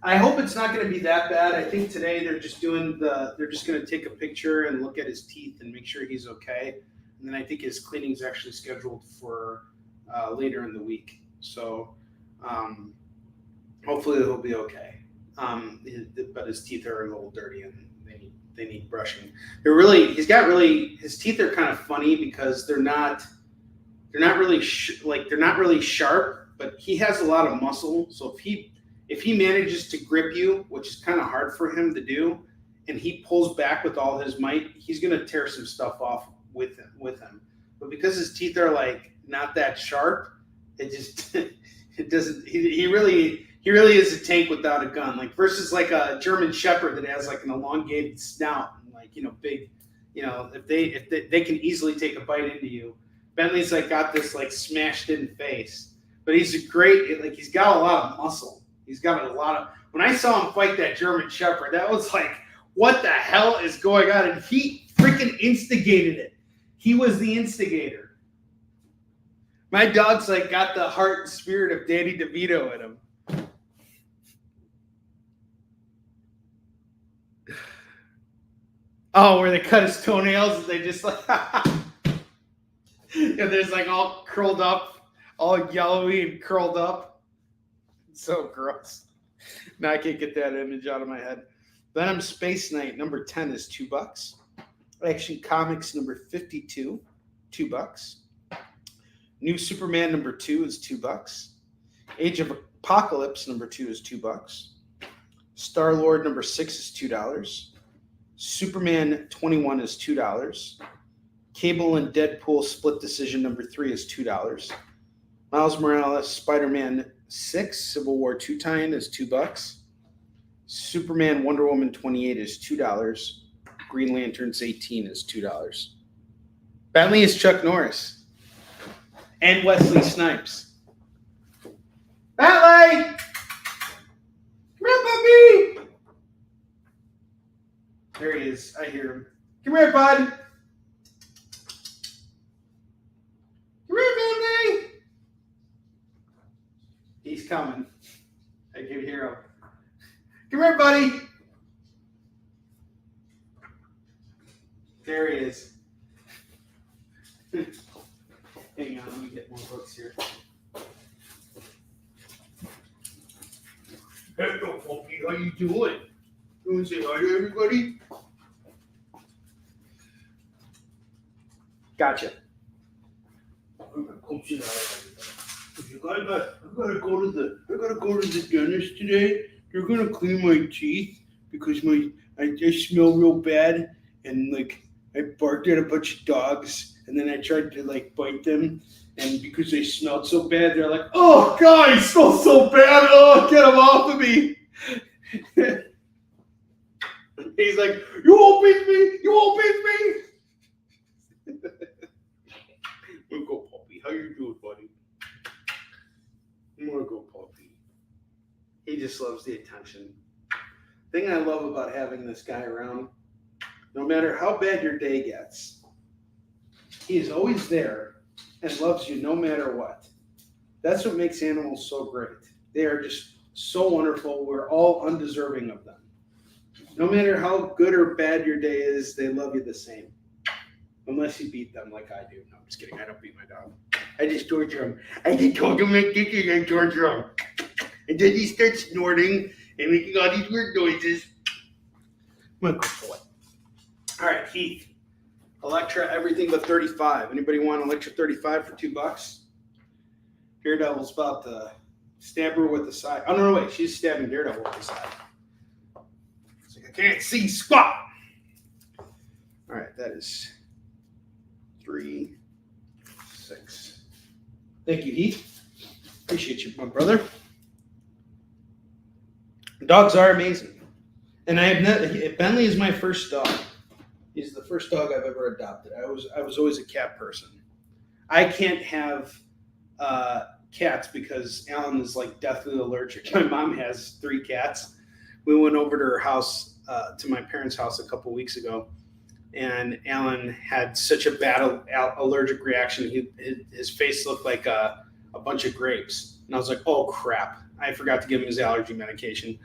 I hope it's not going to be that bad. I think today they're just going to take a picture and look at his teeth and make sure he's okay. And then I think his cleaning is actually scheduled for later in the week. So hopefully he'll be okay. But his teeth are a little dirty and they need brushing. His teeth are kind of funny because they're not really sharp. But he has a lot of muscle, so if he manages to grip you, which is kind of hard for him to do, and he pulls back with all his might, he's gonna tear some stuff off with him. But because his teeth are like not that sharp, it just it doesn't. He really is a tank without a gun. Like versus like a German Shepherd that has like an elongated snout and like big, if they can easily take a bite into you. Bentley's like got this like smashed in face. But he's he's got a lot of muscle. He's got a lot of, when I saw him fight that German Shepherd, that was like, what the hell is going on? And he freaking instigated it. He was the instigator. My dog's like got the heart and spirit of Danny DeVito in him. Oh, where they cut his toenails and they just like, and there's like all curled up. all yellowy and curled up. So gross. Now I can't get that image out of my head. Venom Space Knight number 10 is $2. Action Comics number 52, $2. New Superman number 2 is $2. Age of Apocalypse number 2 is $2. Star-Lord number 6 is $2. Superman 21 is $2. Cable and Deadpool Split Decision number 3 is $2. Miles Morales Spider-Man 6 Civil War 2 tie-in is $2. Superman Wonder Woman 28 is $2. Green Lanterns 18 is $2. Bentley is Chuck Norris. And Wesley Snipes. Bentley! Come here, puppy! There he is. I hear him. Come here, bud. Come here, Bentley! He's coming. I can hear him. Come here, buddy. There he is. Hang on, let me get more books here. Hello, Puppy. How you doing? You want to say hi to everybody? Gotcha. I'm gonna come say hi to everybody. I gotta go to the dentist today. They're gonna clean my teeth because I smell real bad, and like I barked at a bunch of dogs, and then I tried to like bite them, and because they smelled so bad, they're like, "Oh God, he smells so bad! Oh, get him off of me!" He's like, "You won't beat me! You won't beat me!" I'm gonna go, Puppy. How you doing, buddy? I'm gonna go, Puppy. He just loves the attention. Thing I love about having this guy around, no matter how bad your day gets, he is always there and loves you no matter what. That's what makes animals so great. They are just so wonderful. We're all undeserving of them. No matter how good or bad your day is, they love you the same. Unless you beat them like I do. No, I'm just kidding. I don't beat my dog. I just torture him. I just told him like Kickin and torture him. And then he starts snorting and making all these weird noises. I'm a good boy. All right, Heath. Electra, everything but 35. Anybody want Electra 35 for $2? Daredevil's about to stab her with the side. Oh, no, wait. She's stabbing Daredevil with the side. It's like, I can't see squat. All right, that is 3, 6. Thank you, Heath. Appreciate you, my brother. Dogs are amazing. And I have Bentley is my first dog. He's the first dog I've ever adopted. I was always a cat person. I can't have cats because Alan is like deathly allergic. My mom has 3 cats. We went over to her house, to my parents' house a couple weeks ago, and Alan had such a bad allergic reaction. His face looked like a bunch of grapes. And I was like, oh, crap. I forgot to give him his allergy medication.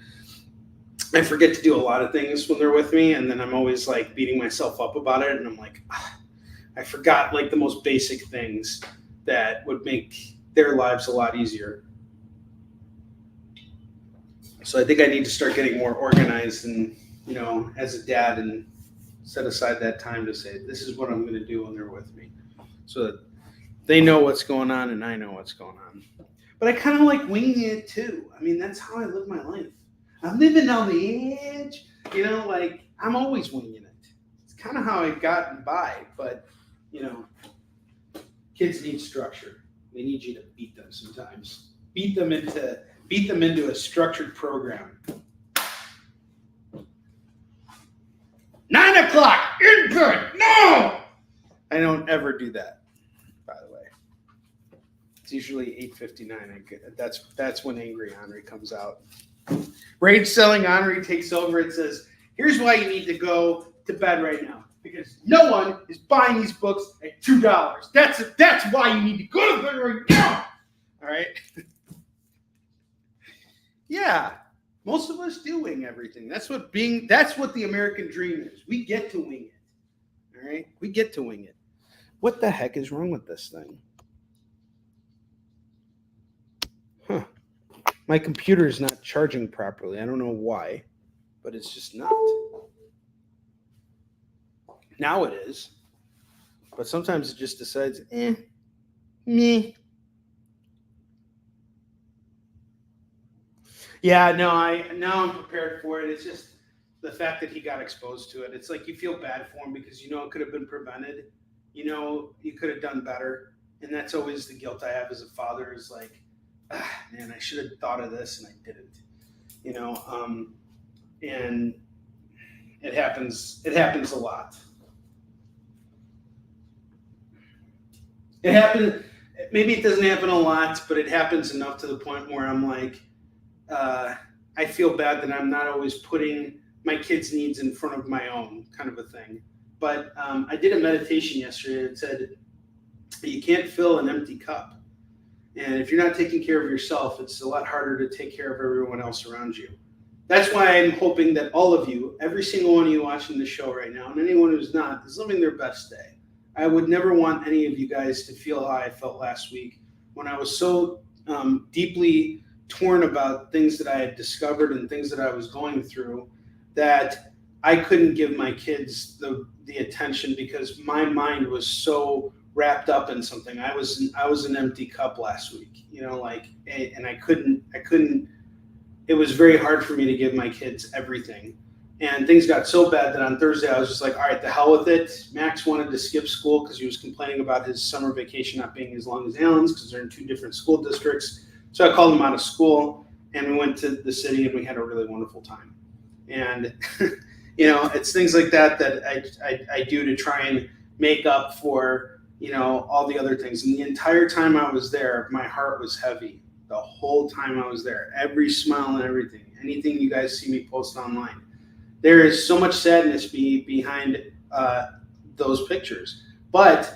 I forget to do a lot of things when they're with me, and then I'm always like beating myself up about it. And I'm like, I forgot like the most basic things that would make their lives a lot easier. So I think I need to start getting more organized and, as a dad, and set aside that time to say, this is what I'm going to do when they're with me. So that they know what's going on and I know what's going on. But I kind of like winging it too. I mean, that's how I live my life. I'm living on the edge, like I'm always winging it. It's kind of how I've gotten by, but, kids need structure. They need you to beat them sometimes. Beat them into a structured program. 9 o'clock, input, no! I don't ever do that, by the way. It's usually 8:59. That's when Angry Onrie comes out. Rage Selling Onrie takes over. It says, here's why you need to go to bed right now. Because no one is buying these books at $2. That's why you need to go to bed right now. All right? Yeah. Most of us do wing everything. That's what the American dream is. We get to wing it. All right? We get to wing it. What the heck is wrong with this thing? My computer is not charging properly. I don't know why, but it's just not. Now it is. But sometimes it just decides, meh. Yeah, no, now I'm prepared for it. It's just the fact that he got exposed to it. It's like you feel bad for him because you know it could have been prevented. You know, you could have done better. And that's always the guilt I have as a father is like, man, I should have thought of this and I didn't. You know, and it happens a lot. It happens, maybe it doesn't happen a lot, but it happens enough to the point where I'm like, I feel bad that I'm not always putting my kids' needs in front of my own, kind of a thing. But I did a meditation yesterday that said, you can't fill an empty cup. And if you're not taking care of yourself, it's a lot harder to take care of everyone else around you. That's why I'm hoping that all of you, every single one of you watching the show right now, and anyone who's not, is living their best day. I would never want any of you guys to feel how I felt last week when I was so deeply torn about things that I had discovered and things that I was going through that I couldn't give my kids the attention because my mind was so wrapped up in something. I was an empty cup last week, you know, like, and I couldn't, it was very hard for me to give my kids everything. And things got so bad that on Thursday I was just like, all right, the hell with it. Max wanted to skip school because he was complaining about his summer vacation not being as long as Alan's because they're in two different school districts. So I called him out of school and we went to the city and we had a really wonderful time. And, you know, it's things like that I do to try and make up for, you know, all the other things. And the entire time I was there, my heart was heavy. The whole time I was there, every smile and everything, anything you guys see me post online. There is so much sadness behind those pictures, but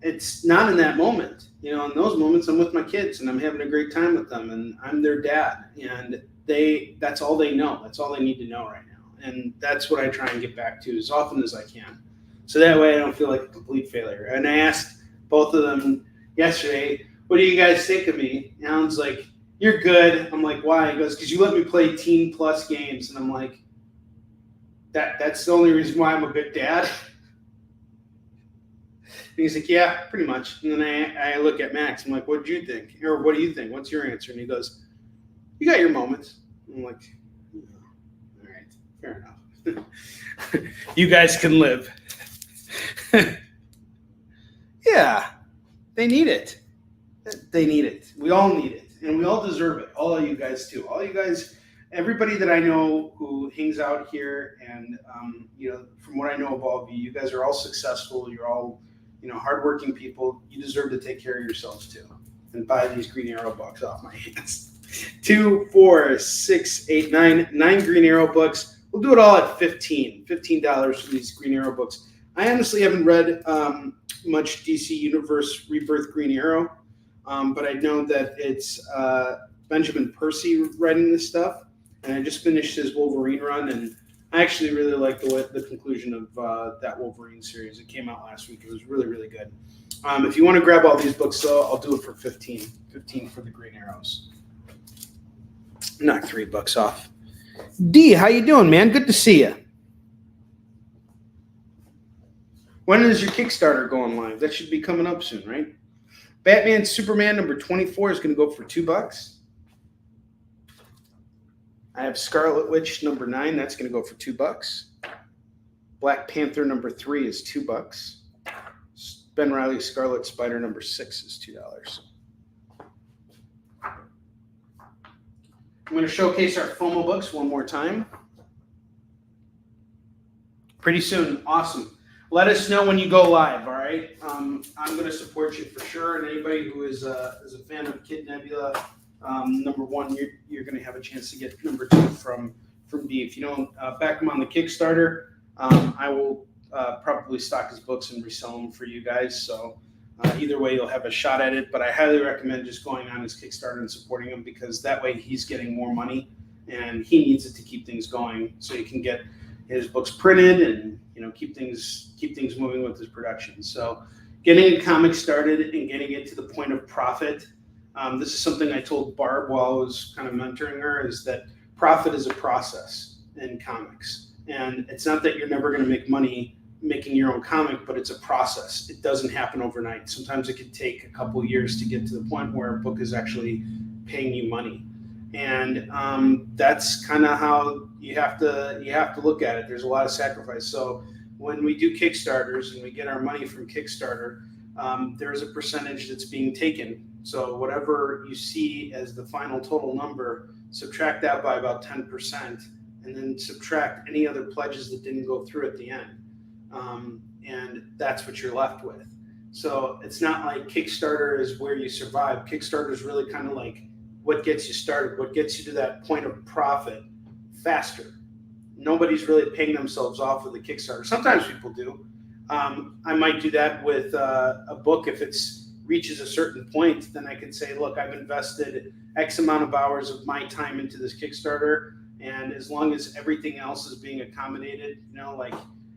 it's not in that moment. You know, in those moments, I'm with my kids and I'm having a great time with them, and I'm their dad, and that's all they know. That's all they need to know right now, and that's what I try and get back to as often as I can, so that way I don't feel like a complete failure. And I asked both of them yesterday, "What do you guys think of me?" Alan's like, "You're good." I'm like, "Why?" He goes, "Because you let me play Teen Plus games," and I'm like, That's the only reason why I'm a good dad. And he's like, "Yeah, pretty much." And then I look at Max. I'm like, "What do you think?" Or "What do you think? What's your answer?" And he goes, "You got your moments." I'm like, "All right, fair enough." You guys can live. Yeah, they need it. They need it. We all need it. And we all deserve it. All of you guys too. All you guys, everybody that I know who hangs out here, and you know, from what I know of all of you, you guys are all successful. You're all, you know, hardworking people. You deserve to take care of yourselves too, and buy these Green Arrow books off my hands. 2, 4, 6, 8, 9 Green Arrow books. We'll do it all at $15 for these Green Arrow books. I honestly haven't read much DC Universe Rebirth Green Arrow, but I know that it's Benjamin Percy writing this stuff. And I just finished his Wolverine run, and I actually really like the conclusion of that Wolverine series. It came out last week. It was really, really good. If you want to grab all these books, though, I'll do it for $15 for the Green Arrows. Knock $3 off. D, how you doing, man? Good to see you. When is your Kickstarter going live? That should be coming up soon, right? Batman Superman number 24 is going to go for $2. I have Scarlet Witch number 9. That's going to go for $2. Black Panther number 3 is $2. Ben Reilly Scarlet Spider number 6 is $2. I'm going to showcase our FOMO books one more time. Pretty soon. Awesome. Let us know when you go live, all right? I'm going to support you for sure. And anybody who is a fan of Kid Nebula, number 1, you're going to have a chance to get number 2 from D. If you don't back him on the Kickstarter, I will probably stock his books and resell them for you guys. So either way, you'll have a shot at it. But I highly recommend just going on his Kickstarter and supporting him, because that way he's getting more money, and he needs it to keep things going so he can get his books printed and, you know, keep things moving with his production. So getting a comic started and getting it to the point of profit This is something I told Barb while I was kind of mentoring her, is that profit is a process in comics. And it's not that you're never going to make money making your own comic, but it's a process. It doesn't happen overnight. Sometimes it could take a couple years to get to the point where a book is actually paying you money. And that's kind of how you have to look at it. There's a lot of sacrifice. So when we do Kickstarters and we get our money from Kickstarter, there's a percentage that's being taken. So whatever you see as the final total number, subtract that by about 10%, and then subtract any other pledges that didn't go through at the end. And that's what you're left with. So it's not like Kickstarter is where you survive. Kickstarter is really kind of like what gets you started, what gets you to that point of profit faster. Nobody's really paying themselves off with a Kickstarter. Sometimes people do. I might do that with a book. If it reaches a certain point, then I can say, look, I've invested X amount of hours of my time into this Kickstarter, and as long as everything else is being accommodated, like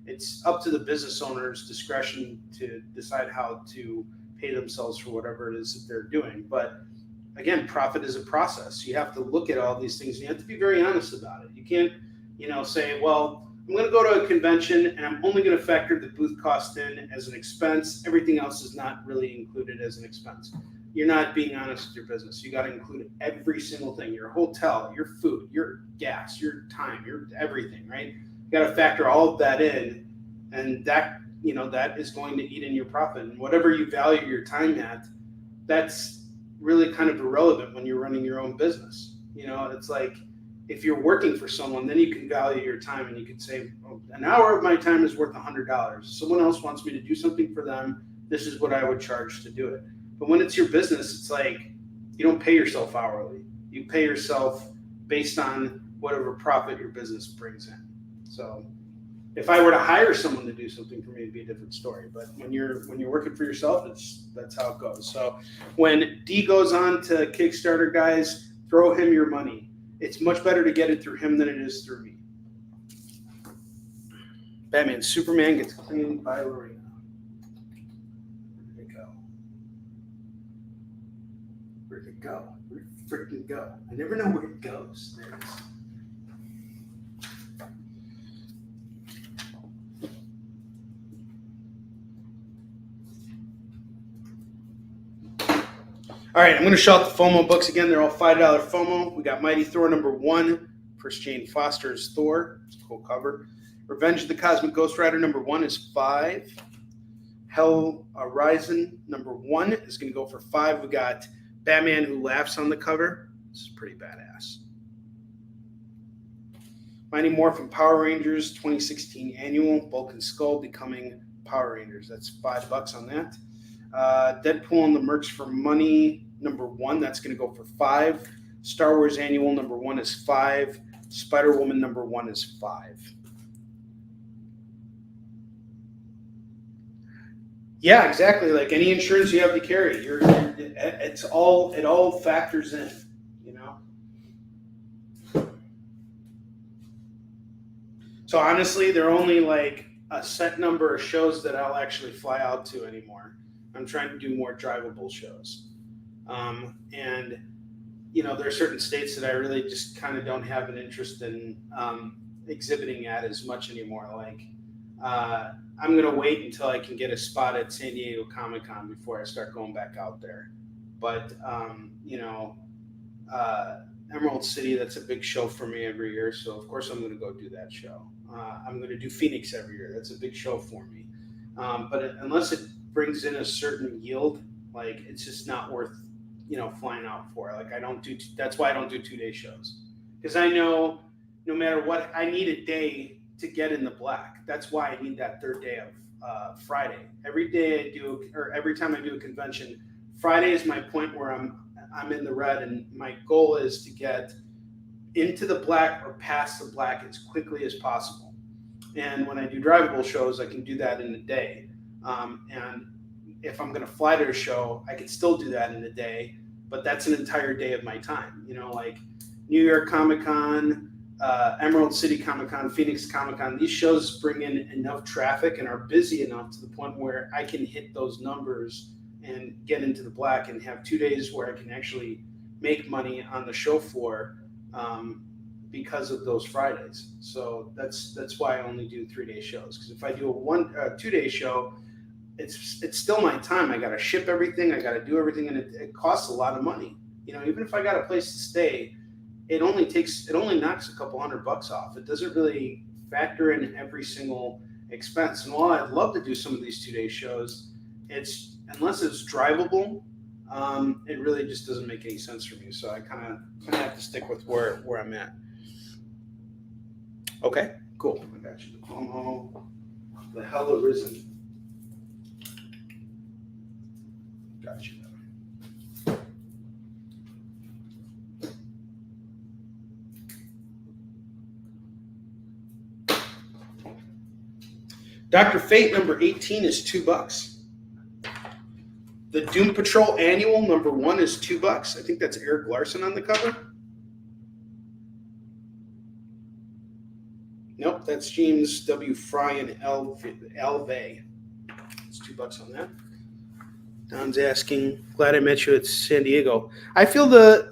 it's up to the business owner's discretion to decide how to pay themselves for whatever it is that they're doing. But again, profit is a process. You have to look at all these things. You have to be very honest about it. You can't, say, well, I'm going to go to a convention and I'm only going to factor the booth cost in as an expense. Everything else is not really included as an expense. You're not being honest with your business. You got to include every single thing: your hotel, your food, your gas, your time, your everything, right? You got to factor all of that in, and that, that is going to eat in your profit. And whatever you value your time at, that's really kind of irrelevant when you're running your own business. It's like, if you're working for someone, then you can value your time and you can say, an hour of my time is worth $100. Someone else wants me to do something for them. This is what I would charge to do it. But when it's your business, it's like, you don't pay yourself hourly. You pay yourself based on whatever profit your business brings in. So if I were to hire someone to do something for me, it'd be a different story. But when you're working for yourself, that's how it goes. So when D goes on to Kickstarter, guys, throw him your money. It's much better to get it through him than it is through me. Batman Superman gets cleaned by Lorena. Where'd it go? Where'd it go? Where'd it freaking go? I never know where it goes. There it is. All right, I'm going to show out the FOMO books again. They're all $5 FOMO. We got Mighty Thor #1, First Jane Foster's Thor. It's a cool cover. Revenge of the Cosmic Ghost Rider #1 is $5. Hell Horizon #1 is going to go for $5. We got Batman Who Laughs on the cover. This is pretty badass. Mighty Morphin Power Rangers 2016 Annual. Bulk and Skull becoming Power Rangers. That's $5 on that. Deadpool and the Merch for Money #1, that's going to go for $5. Star Wars Annual #1 is $5. Spider-Woman #1 is $5. Yeah, exactly. Like any insurance you have to carry, it all factors in, So honestly, there are only like a set number of shows that I'll actually fly out to anymore. I'm trying to do more drivable shows. And, there are certain states that I really just kind of don't have an interest in exhibiting at as much anymore. Like, I'm going to wait until I can get a spot at San Diego Comic-Con before I start going back out there. But, Emerald City, that's a big show for me every year. So, of course, I'm going to go do that show. I'm going to do Phoenix every year. That's a big show for me. But unless it brings in a certain yield, like it's just not worth, flying out for. Like that's why I don't do 2-day shows, because I know no matter what, I need a day to get in the black. That's why I need that third day of Friday. Every time I do a convention, Friday is my point where I'm in the red, and my goal is to get into the black or past the black as quickly as possible. And when I do drivable shows, I can do that in a day. And if I'm going to fly to a show, I can still do that in a day, but that's an entire day of my time. Like New York Comic-Con, Emerald City Comic-Con, Phoenix Comic-Con, these shows bring in enough traffic and are busy enough to the point where I can hit those numbers and get into the black and have 2 days where I can actually make money on the show floor because of those Fridays. So that's why I only do 3-day shows. Because if I do a 2-day show, it's still my time. I got to ship everything. I got to do everything, and it costs a lot of money. You know, even if I got a place to stay, it only knocks a couple $100 off. It doesn't really factor in every single expense. And while I'd love to do some of these 2-day shows, unless it's drivable, it really just doesn't make any sense for me. So I kind of have to stick with where I'm at. Okay, cool. I got you. Oh, the hell arisen. Got you. Dr. Fate number 18 is $2. The Doom Patrol Annual number 1 is $2. I think that's Eric Larson on the cover. Nope, that's James W. Fry and Alve. It's $2 on that. Don's asking, glad I met you at San Diego. I feel Don,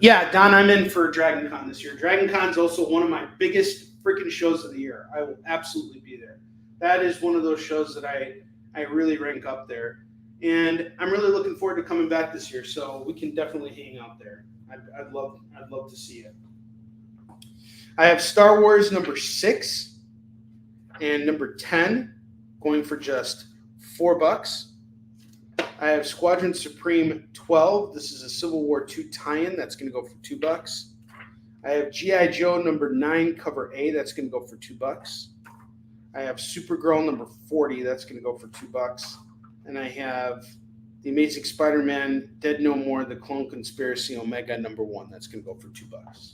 I'm in for Dragon Con this year. Dragon Con's also one of my biggest freaking shows of the year. I will absolutely be there. That is one of those shows that I really rank up there. And I'm really looking forward to coming back this year, so we can definitely hang out there. I'd love to see it. I have Star Wars number 6 and number 10 going for just $4. I have Squadron Supreme 12. This is a Civil War II tie-in. That's going to go for $2. I have G.I. Joe number 9 cover A. That's going to go for $2. I have Supergirl number 40. That's going to go for $2. And I have The Amazing Spider-Man Dead No More, The Clone Conspiracy Omega number 1. That's going to go for $2.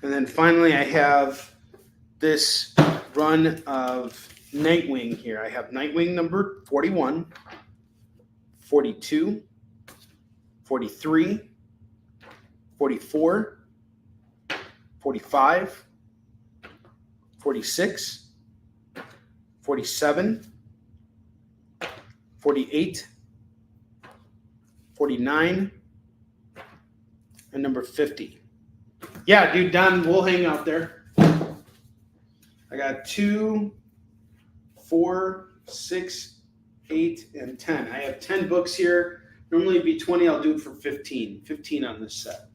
And then finally, I have this run of Nightwing here. I have Nightwing number 41, 42, 43, 44, 45, 46, 47, 48, 49, and number 50. Yeah, dude, Don, we'll hang out there. I got 2, 4, 6, 8, and 10. I have 10 books here. Normally it'd be 20. I'll do it for 15. 15 on this set.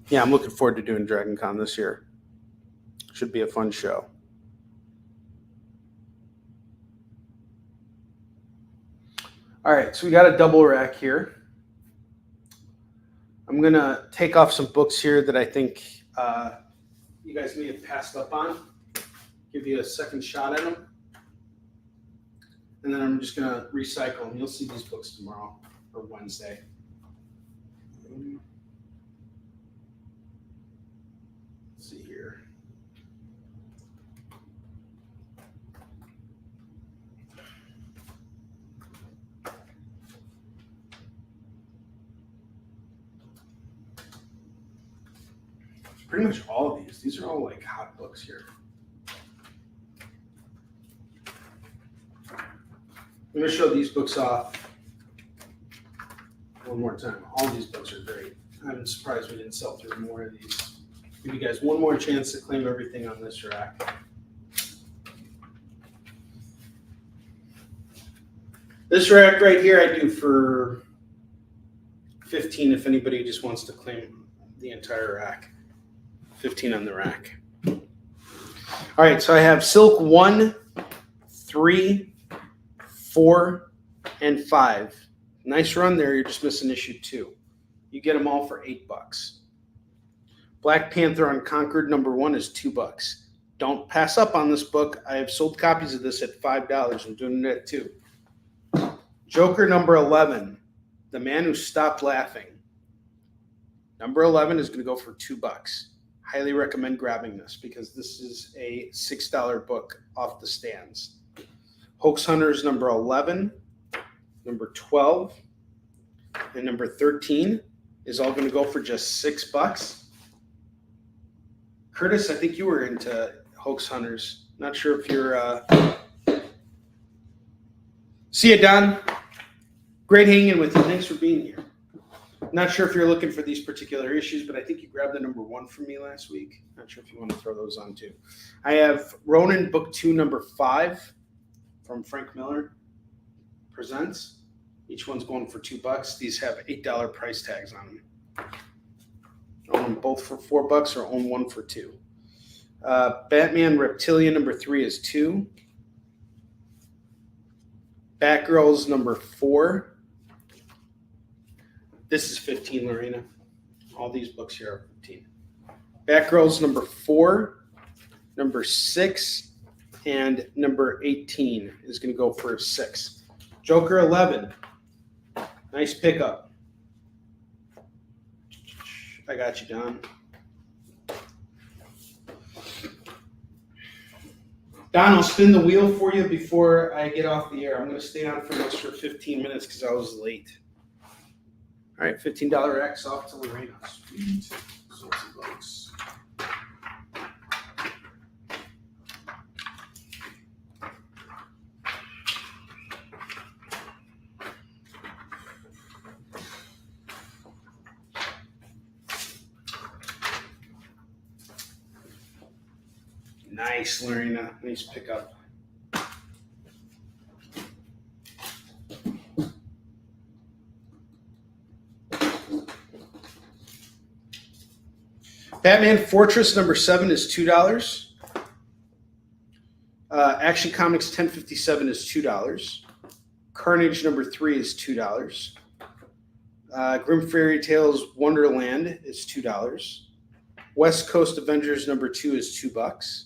Yeah, I'm looking forward to doing Dragon Con this year. Should be a fun show. All right, so we got a double rack here. I'm going to take off some books here that I think you guys may have passed up on. Give you a second shot at them. And then I'm just going to recycle them. You'll see these books tomorrow or Wednesday. Let's see here. Pretty much all of these. These are all like hot books here. I'm going to show these books off one more time. All these books are great. I'm surprised we didn't sell through more of these. Give you guys one more chance to claim everything on this rack. This rack right here I do for 15 if anybody just wants to claim the entire rack. 15 on the rack. All right, so I have Silk 1, 3, 4, and 5. Nice run there. You're just missing issue 2. You get them all for $8. Black Panther Unconquered number 1 is $2. Don't pass up on this book. I have sold copies of this at $5. I'm doing it at $2. Joker number 11, The Man Who Stopped Laughing. Number 11 is going to go for $2. Highly recommend grabbing this because this is a $6 book off the stands. Hoax Hunters number 11, number 12, and number 13 is all going to go for just $6. Curtis, I think you were into Hoax Hunters. Not sure if you're... See you, Don. Great hanging with you. Thanks for being here. Not sure if you're looking for these particular issues, but I think you grabbed the number 1 from me last week. Not sure if you want to throw those on too. I have Ronin Book 2, number 5 from Frank Miller Presents. Each one's going for $2. These have $8 price tags on them. Own them both for $4 or own one for $2. Batman Reptilian number 3 is $2. Batgirls number 4. This is $15, Lorena. All these books here are $15. Batgirls number 4, number 6, and number 18 is going to go for $6. Joker 11. Nice pickup. I got you, Don. Don, I'll spin the wheel for you before I get off the air. I'm going to stay on for an extra 15 minutes because I was late. All right, $15 X off to Lorena. Sweet. Salty bucks. Nice, Lorena. Nice pickup. Batman Fortress number 7 is $2. Action Comics 1057 is $2. Carnage number 3 is $2. Grim Fairy Tales Wonderland is $2. West Coast Avengers number 2 is $2.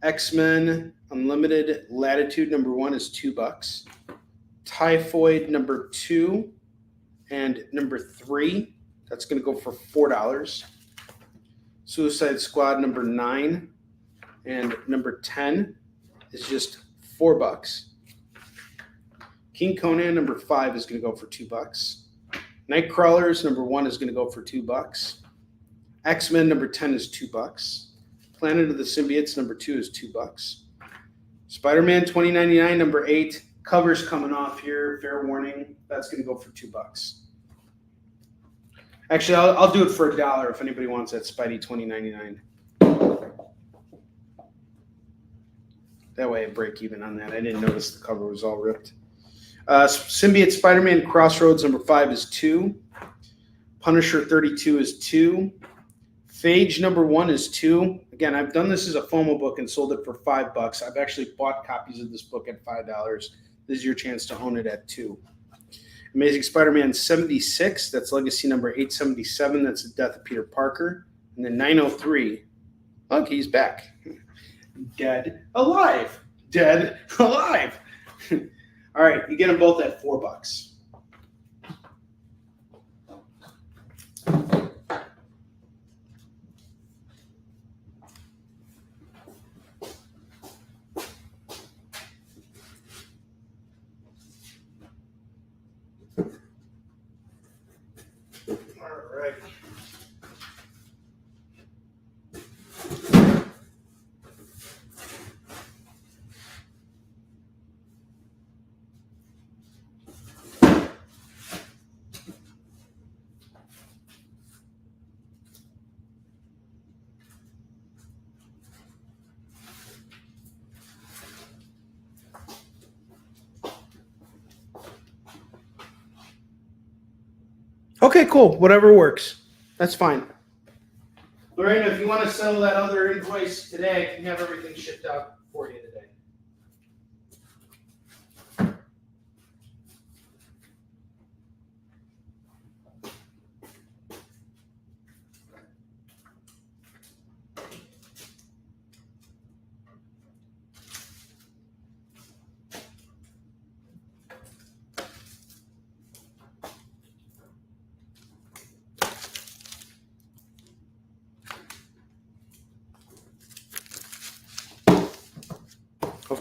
X-Men Unlimited Latitude number 1 is $2. Typhoid number 2 and number 3, that's going to go for $4. Suicide Squad number 9 and number 10 is just $4. King Conan number 5 is going to go for $2. Nightcrawlers number 1 is going to go for $2. X-Men number 10 is $2. Planet of the Symbiotes number 2 is $2. Spider-Man 2099 number 8, cover's coming off here, fair warning, that's going to go for $2. Actually, I'll do it for $1 if anybody wants that Spidey 2099. That way I break even on that. I didn't notice the cover was all ripped. Symbiote Spider-Man Crossroads number 5 is $2. Punisher 32 is $2. Phage number 1 is $2. Again, I've done this as a FOMO book and sold it for $5. I've actually bought copies of this book at $5. This is your chance to own it at $2. Amazing Spider-Man 76, that's legacy number 877, that's the death of Peter Parker. And then 903, look, he's back. Dead, alive. Dead, alive. All right, you get them both at $4. Okay, cool. Whatever works. That's fine. Lorena, if you want to settle that other invoice today, I can have everything shipped out for you today.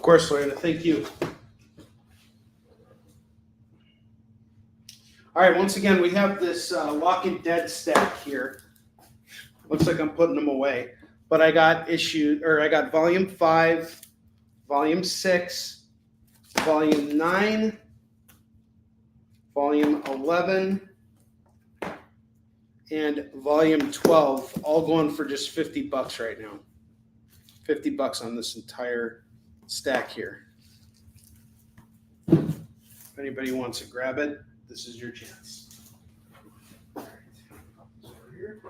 course, Lorena. Thank you. All right, once again, we have this Walking Dead stack here. Looks like I'm putting them away. But I got volume 5, volume 6, volume 9, volume 11, and volume 12, all going for just $50 right now. $50 on this entire stack here. If anybody wants to grab it, this is your chance. All right. Over here.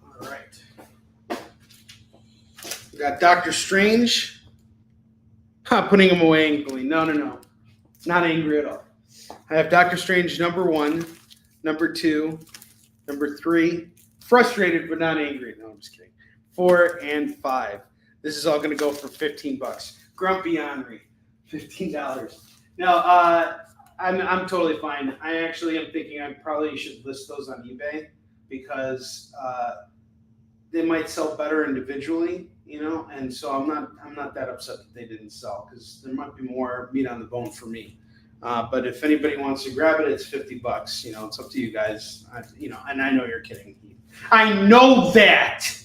All right. We got Doctor Strange. Putting him away angrily. No. Not angry at all. I have Doctor Strange number 1, number 2, number 3. Frustrated but not angry. No, I'm just kidding. 4 and 5. This is all going to go for $15. Grumpy Onrie. $15. No, I'm totally fine. I actually am thinking I probably should list those on eBay because they might sell better individually, and so I'm not that upset that they didn't sell because there might be more meat on the bone for me. But if anybody wants to grab it, it's $50. It's up to you guys. And I know you're kidding. I know that.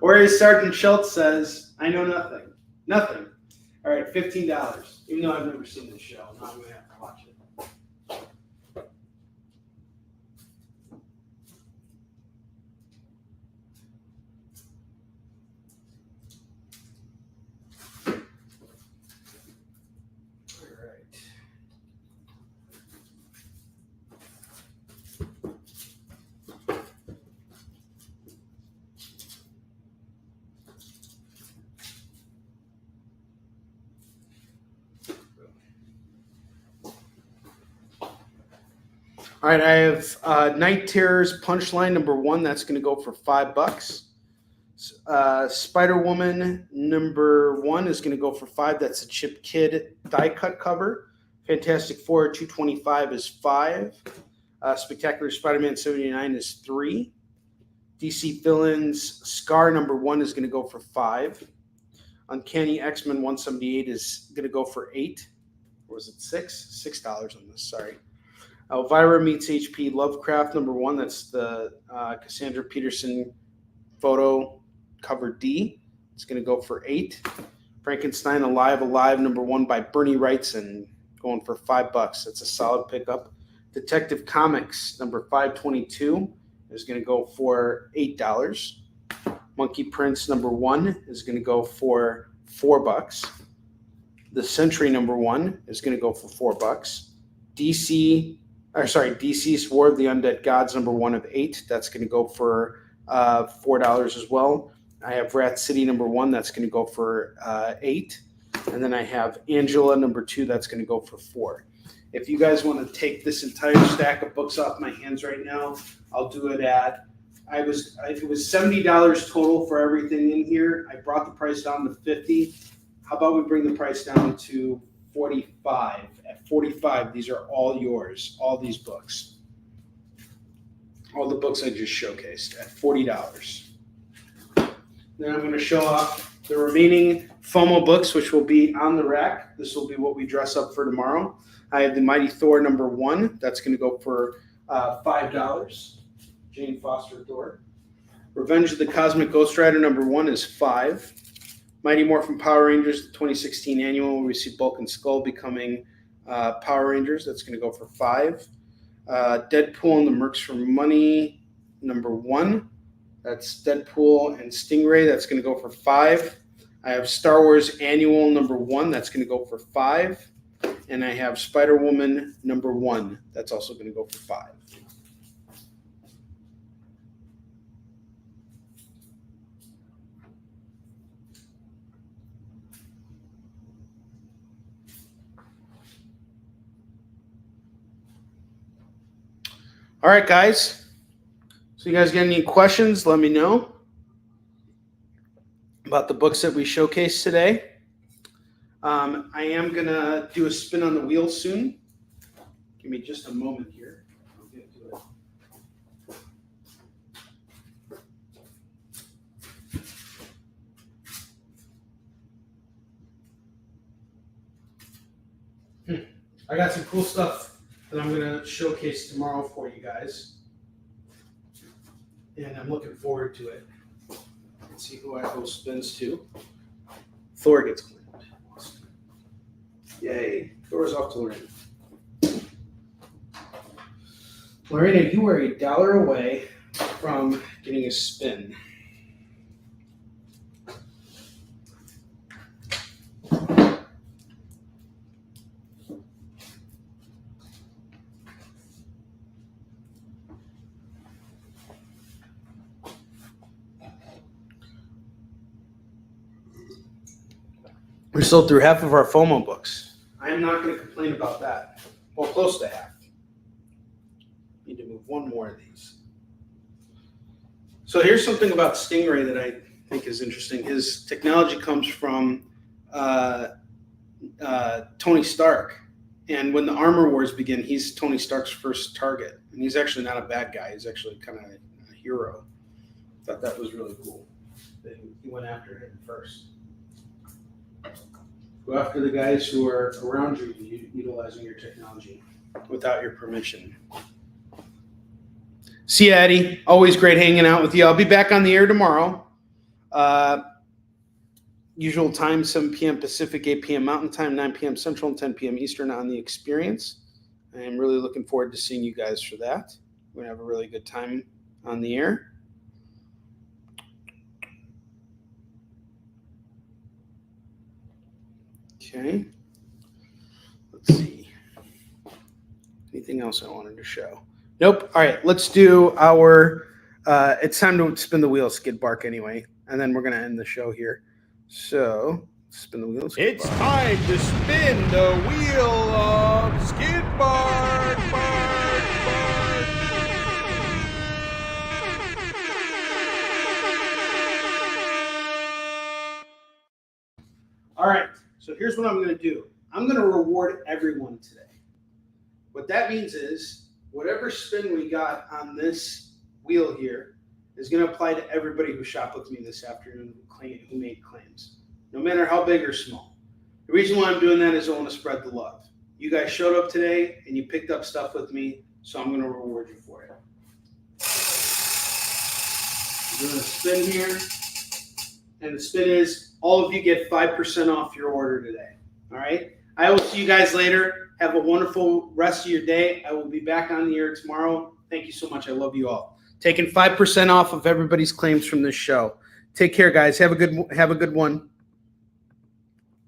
Or as Sergeant Schultz says, I know nothing. Nothing. All right, $15. Even though I've never seen this show, now I'm going to have to watch it. All right. All right, I have Night Terrors Punchline number 1. That's going to go for $5. Spider Woman number 1 is going to go for $5. That's a Chip Kid die cut cover. Fantastic Four 225 is $5. Spectacular Spider-Man 79 is $3. DC Villains Scar number 1 is going to go for $5. Uncanny X-Men 178 is going to go for $8. Or was it $6? $6 on this. Sorry. Elvira Meets HP Lovecraft number 1. That's the Cassandra Peterson photo cover D. It's going to go for $8. Frankenstein Alive number 1 by Bernie Wrightson going for $5. That's a solid pickup. Detective Comics number 522 is going to go for $8. Monkey Prince number 1 is going to go for $4. The Sentry number 1 is going to go for $4. DC's War of the Undead Gods number 1 of 8. That's going to go for $4 as well. I have Rat City number 1. That's going to go for $8. And then I have Angela number 2. That's going to go for $4. If you guys want to take this entire stack of books off my hands right now, I'll do it at. It was $70 total for everything in here. I brought the price down to $50. How about we bring the price down to $45? At $45, these are all yours. All these books. All the books I just showcased at $40. Then I'm going to show off the remaining FOMO books, which will be on the rack. This will be what we dress up for tomorrow. I have the Mighty Thor number 1. That's going to go for $5. Jane Foster Thor. Revenge of the Cosmic Ghost Rider number 1 is $5. Mighty Morphin Power Rangers, the 2016 annual, where we see Bulk and Skull becoming Power Rangers. That's going to go for $5. Deadpool and the Mercs for Money number 1. That's Deadpool and Stingray. That's going to go for $5. I have Star Wars Annual number 1. That's going to go for $5. And I have Spider-Woman number 1. That's also going to go for $5. All right, guys. So you guys got any questions, let me know about the books that we showcased today. I am going to do a spin on the wheel soon. Give me just a moment here. I'll get to it. I got some cool stuff that I'm going to showcase tomorrow for you guys. And I'm looking forward to it. Let's see who I host spins to. Thor gets claimed. Yay. Thor's off to Lorena. Lorena, you are $1 away from getting a spin. We sold through half of our FOMO books. I am not going to complain about that. Well, close to half. Need to move one more of these. So here's something about Stingray that I think is interesting. His technology comes from Tony Stark. And when the Armor Wars begin, he's Tony Stark's first target. And he's actually not a bad guy. He's actually kind of a hero. Thought that was really cool. That he went after him first. Go after the guys who are around you utilizing your technology without your permission. See you, Eddie. Always great hanging out with you. I'll be back on the air tomorrow. Usual time, 7 p.m. Pacific, 8 p.m. Mountain Time, 9 p.m. Central, and 10 p.m. Eastern on The Experience. I am really looking forward to seeing you guys for that. We're going to have a really good time on the air. Okay. Let's see. Anything else I wanted to show? Nope. All right. Let's do our. It's time to spin the wheel, Skid Bark, anyway, and then we're gonna end the show here. So spin the wheel. It's time to spin the wheel of Skid Bark. All right. So here's what I'm going to do. I'm going to reward everyone today. What that means is whatever spin we got on this wheel here is going to apply to everybody who shopped with me this afternoon who made claims, no matter how big or small. The reason why I'm doing that is I want to spread the love. You guys showed up today and you picked up stuff with me, so I'm going to reward you for it. I'm doing a spin here, and the spin is all of you get 5% off your order today. All right? I will see you guys later. Have a wonderful rest of your day. I will be back on the air tomorrow. Thank you so much. I love you all. Taking 5% off of everybody's claims from this show. Take care, guys. Have a good one.